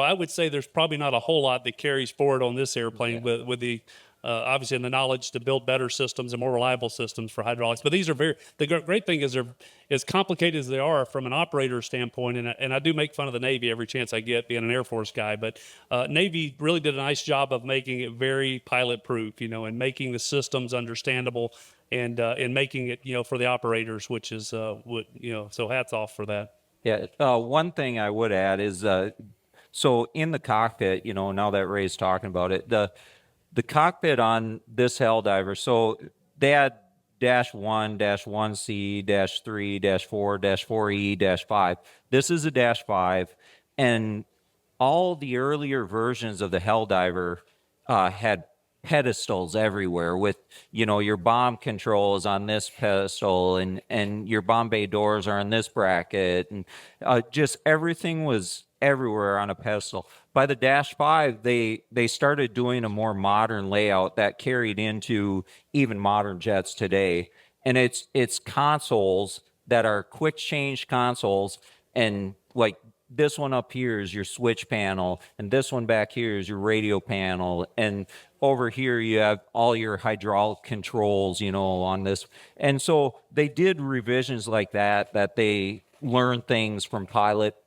I would say there's probably not a whole lot that carries forward on this airplane with the obviously in the knowledge to build better systems and more reliable systems for hydraulics. But these are the great thing is they're as complicated as they are from an operator standpoint. And I do make fun of the Navy every chance I get, being an Air Force guy. But Navy really did a nice job of making it very pilot proof, and making the systems understandable and making it, for the operators, which is, so hats off for that. Yeah. One thing I would add is, so in the cockpit, now that Ray's talking about it, the cockpit on this Helldiver, so they had -1, -1C, -3, -4, -4E, -5. This is a -5, and all the earlier versions of the Helldiver had pedestals everywhere with, your bomb controls on this pedestal and your bomb bay doors are on this bracket, and just everything was everywhere on a pedestal. By the -5, they started doing a more modern layout that carried into even modern jets today. And it's consoles that are quick change consoles, and like this one up here is your switch panel, and this one back here is your radio panel, and over here you have all your hydraulic controls, on this. And so they did revisions like that they learned things from pilots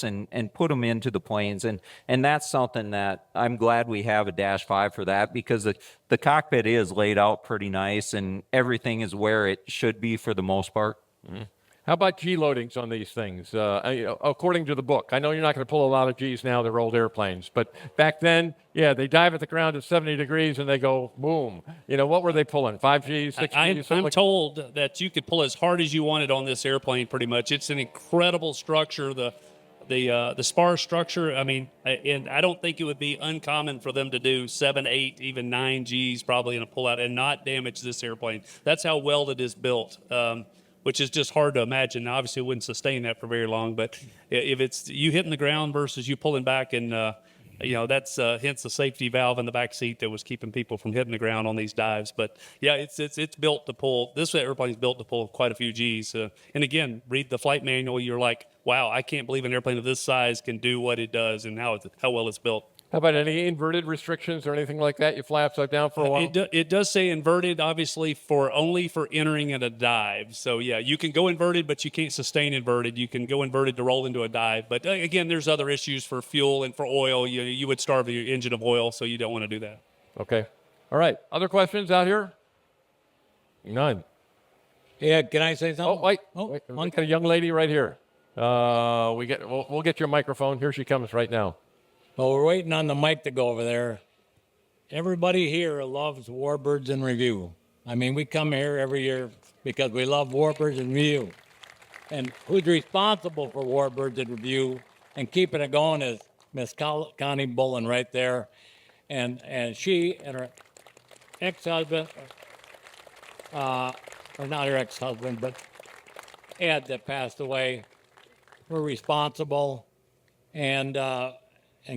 and put them into the planes. And that's something that I'm glad we have a -5 for that, because the cockpit is laid out pretty nice and everything is where it should be for the most part. Mm-hmm. How about G loadings on these things? According to the book, I know you're not going to pull a lot of Gs now, they're old airplanes, but back then, yeah, they dive at the ground at 70 degrees and they go boom. What were they pulling? 5 Gs, 6 Gs? I'm told that you could pull as hard as you wanted on this airplane, pretty much. It's an incredible structure. The spar structure, I mean, and I don't think it would be uncommon for them to do 7, 8, even 9 Gs probably in a pullout and not damage this airplane. That's how well it is built. Which is just hard to imagine. Now, obviously, it wouldn't sustain that for very long, but if it's you hitting the ground versus you pulling back, and that's hence the safety valve in the back seat that was keeping people from hitting the ground on these dives. But yeah, it's built to pull. This airplane is built to pull quite a few Gs. And again, read the flight manual. You're like, wow, I can't believe an airplane of this size can do what it does and how well it's built. How about any inverted restrictions or anything like that? You fly upside down for a while? It does say inverted, obviously, only for entering in a dive. So, yeah, you can go inverted, but you can't sustain inverted. You can go inverted to roll into a dive. But, again, there's other issues for fuel and for oil. You would starve your engine of oil, so you don't want to do that. Okay. All right. Other questions out here? None. Yeah, can I say something? Wait. We got a young lady right here. We'll get your microphone. Here she comes right now. Well, we're waiting on the mic to go over there. Everybody here loves Warbirds in Review. I mean, we come here every year because we love Warbirds in Review. And who's responsible for Warbirds in Review and keeping it going is Miss Connie Bullen right there. and she and her ex-husband, or not her ex-husband, but Ed that passed away, were responsible, and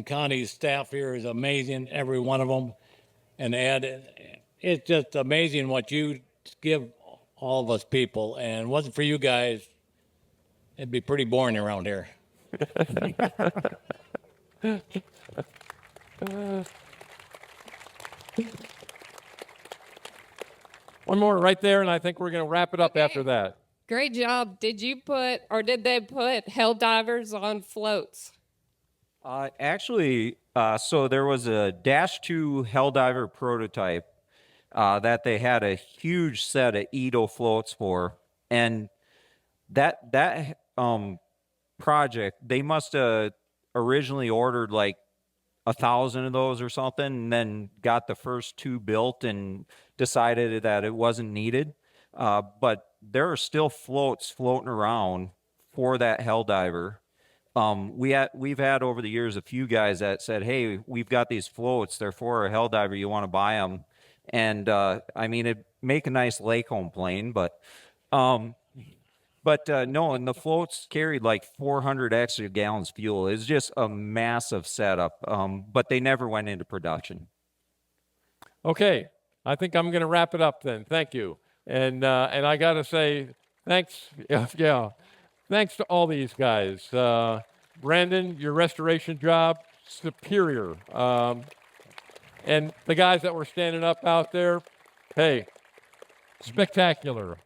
Connie's staff here is amazing, every one of them, and Ed, it's just amazing what you give all of us people, and it wasn't for you guys, it'd be pretty boring around here. One more right there, and I think we're going to wrap it up after that. Great job. Did you put, or did they put Helldivers on floats? Actually, so there was a Dash 2 Helldiver prototype that they had a huge set of Edo floats for, and that project, they must have originally ordered like 1,000 of those or something, and then got the first 2 built and decided that it wasn't needed. But there are still floats floating around for that Helldiver. We've had over the years a few guys that said, "Hey, we've got these floats. They're for a Helldiver. You want to buy them?" And I mean, it'd make a nice lake home plane, but no, and the floats carried like 400 extra gallons fuel. It's just a massive setup, but they never went into production. Okay, I think I'm going to wrap it up then. Thank you. And I got to say, thanks. Yeah, thanks to all these guys. Brandon, your restoration job, superior. And the guys that were standing up out there, hey, spectacular.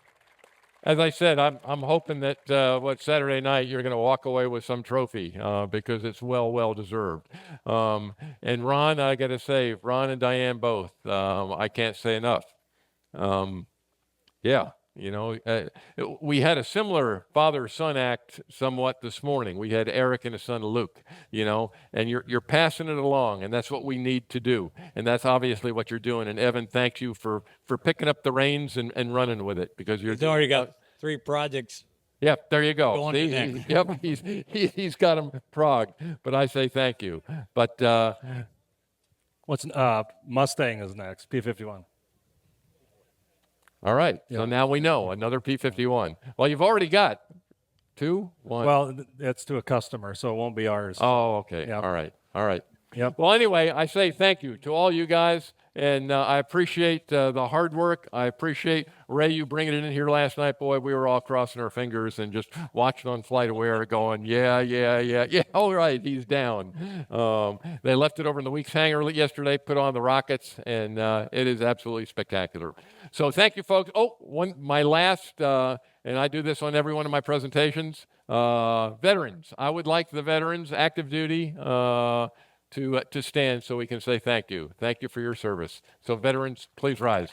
As I said, I'm hoping that Saturday night you're going to walk away with some trophy because it's well deserved. And Ron, I got to say, Ron and Diane both, I can't say enough. Yeah, you know, we had a similar father-son act somewhat this morning. We had Eric and his son Luke, you know, and you're passing it along, and that's what we need to do. And that's obviously what you're doing. And Evan, thank you for picking up the reins and running with it, because you're already got 3 projects. Yep, there you go. Going See, yep, he's got them progged. But I say thank you. But What's Mustang is next, P-51. All right, so now we know, another P-51. Well, you've already got 2, 1. Well, it's to a customer, so it won't be ours. Oh, okay. Yep. All right. Yep. Well, anyway, I say thank you to all you guys, and I appreciate the hard work. I appreciate, Ray, you bringing it in here last night. Boy, we were all crossing our fingers and just watching on Flight Aware going, yeah, all right, he's down. They left it over in the Weeks hangar yesterday, put on the rockets, and it is absolutely spectacular. So thank you, folks. Oh, my last, and I do this on every one of my presentations, veterans. I would like the veterans, active duty, to stand so we can say thank you. Thank you for your service. So veterans, please rise.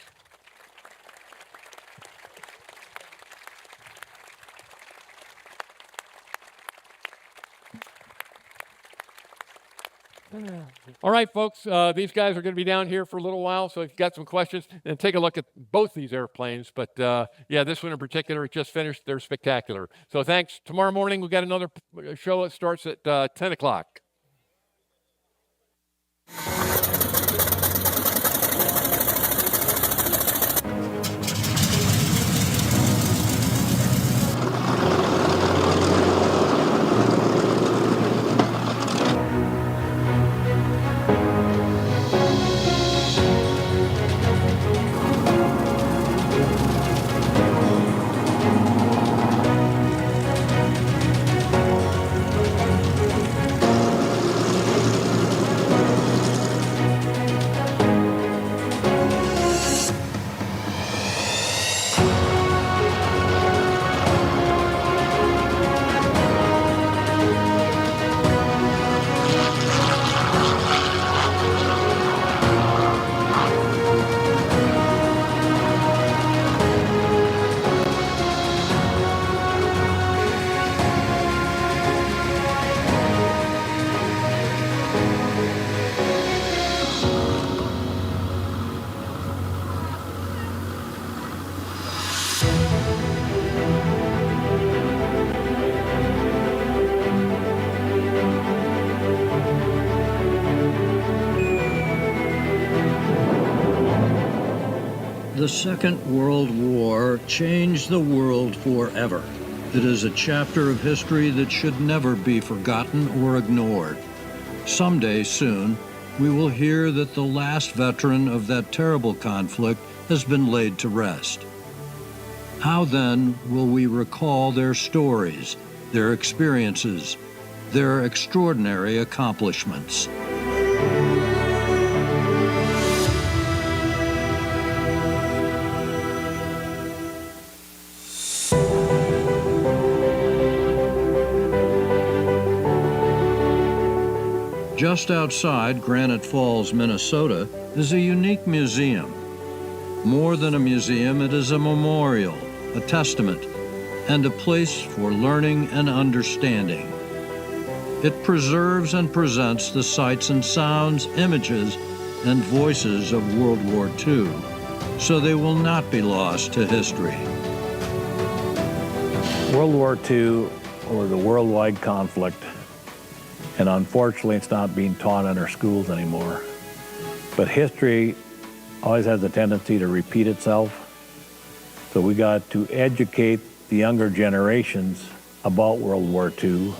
All right, folks, these guys are going to be down here for a little while, so if you've got some questions, and take a look at both these airplanes. But, yeah, this one in particular, it just finished. They're spectacular. So thanks. Tomorrow morning, we've got another show that starts at 10 o'clock. The Second World War changed the world forever. It is a chapter of history that should never be forgotten or ignored. Someday soon, we will hear that the last veteran of that terrible conflict has been laid to rest. How then will we recall their stories, their experiences, their extraordinary accomplishments? Just outside Granite Falls, Minnesota, is a unique museum. More than a museum, it is a memorial, a testament, and a place for learning and understanding. It preserves and presents the sights and sounds, images, and voices of World War II, so they will not be lost to history. World War II was a worldwide conflict, and unfortunately it's not being taught in our schools anymore. But history always has a tendency to repeat itself, so we got to educate the younger generations about World War II.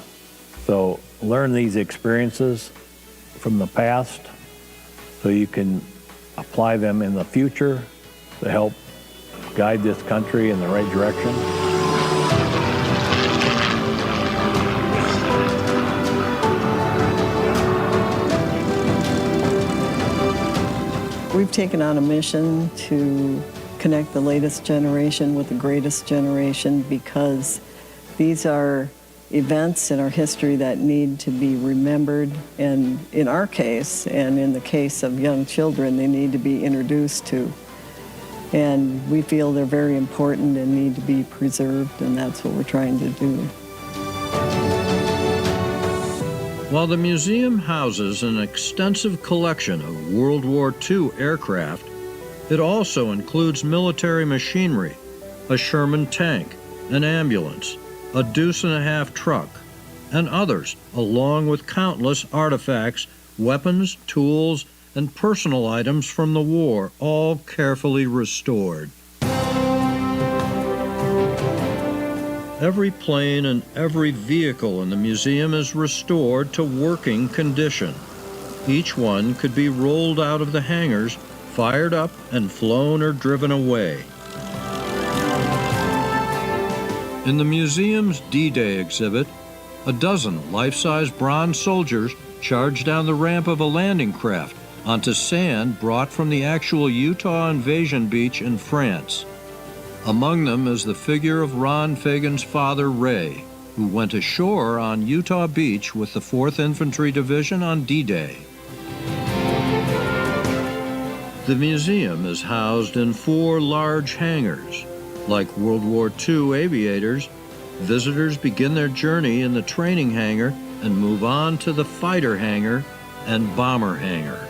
So learn these experiences from the past so you can apply them in the future to help guide this country in the right direction. We've taken on a mission to connect the latest generation with the greatest generation because these are events in our history that need to be remembered, and in our case, and in the case of young children, they need to be introduced to. And we feel they're very important and need to be preserved, and that's what we're trying to do. While the museum houses an extensive collection of World War II aircraft, it also includes military machinery, a Sherman tank, an ambulance, a deuce-and-a-half truck, and others, along with countless artifacts, weapons, tools, and personal items from the war, all carefully restored. Every plane and every vehicle in the museum is restored to working condition. Each one could be rolled out of the hangars, fired up, and flown or driven away. In the museum's D-Day exhibit, a dozen life-size bronze soldiers charged down the ramp of a landing craft onto sand brought from the actual Utah invasion beach in France. Among them is the figure of Ron Fagen's father, Ray, who went ashore on Utah Beach with the 4th Infantry Division on D-Day. The museum is housed in 4 large hangars. Like World War II aviators, visitors begin their journey in the training hangar and move on to the fighter hangar and bomber hangar.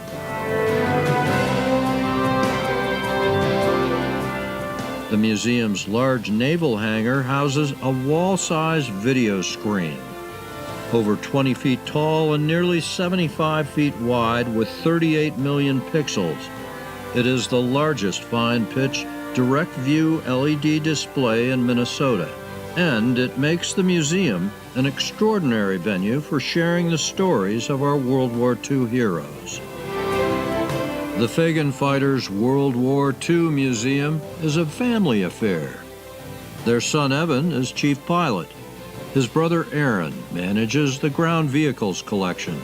The museum's large naval hangar houses a wall-sized video screen, over 20 feet tall and nearly 75 feet wide with 38 million pixels. It is the largest fine-pitch direct view LED display in Minnesota, and it makes the museum an extraordinary venue for sharing the stories of our World War II heroes. The Fagen Fighters World War II Museum is a family affair. Their son Evan is chief pilot. His brother Aaron manages the ground vehicles collection.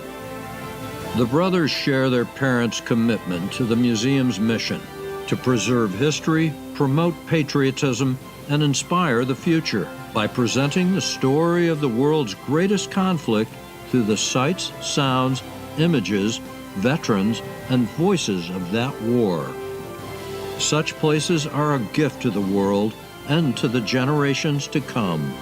The brothers share their parents' commitment to the museum's mission to preserve history, promote patriotism, and inspire the future by presenting the story of the world's greatest conflict through the sights, sounds, images, veterans, and voices of that war. Such places are a gift to the world and to the generations to come.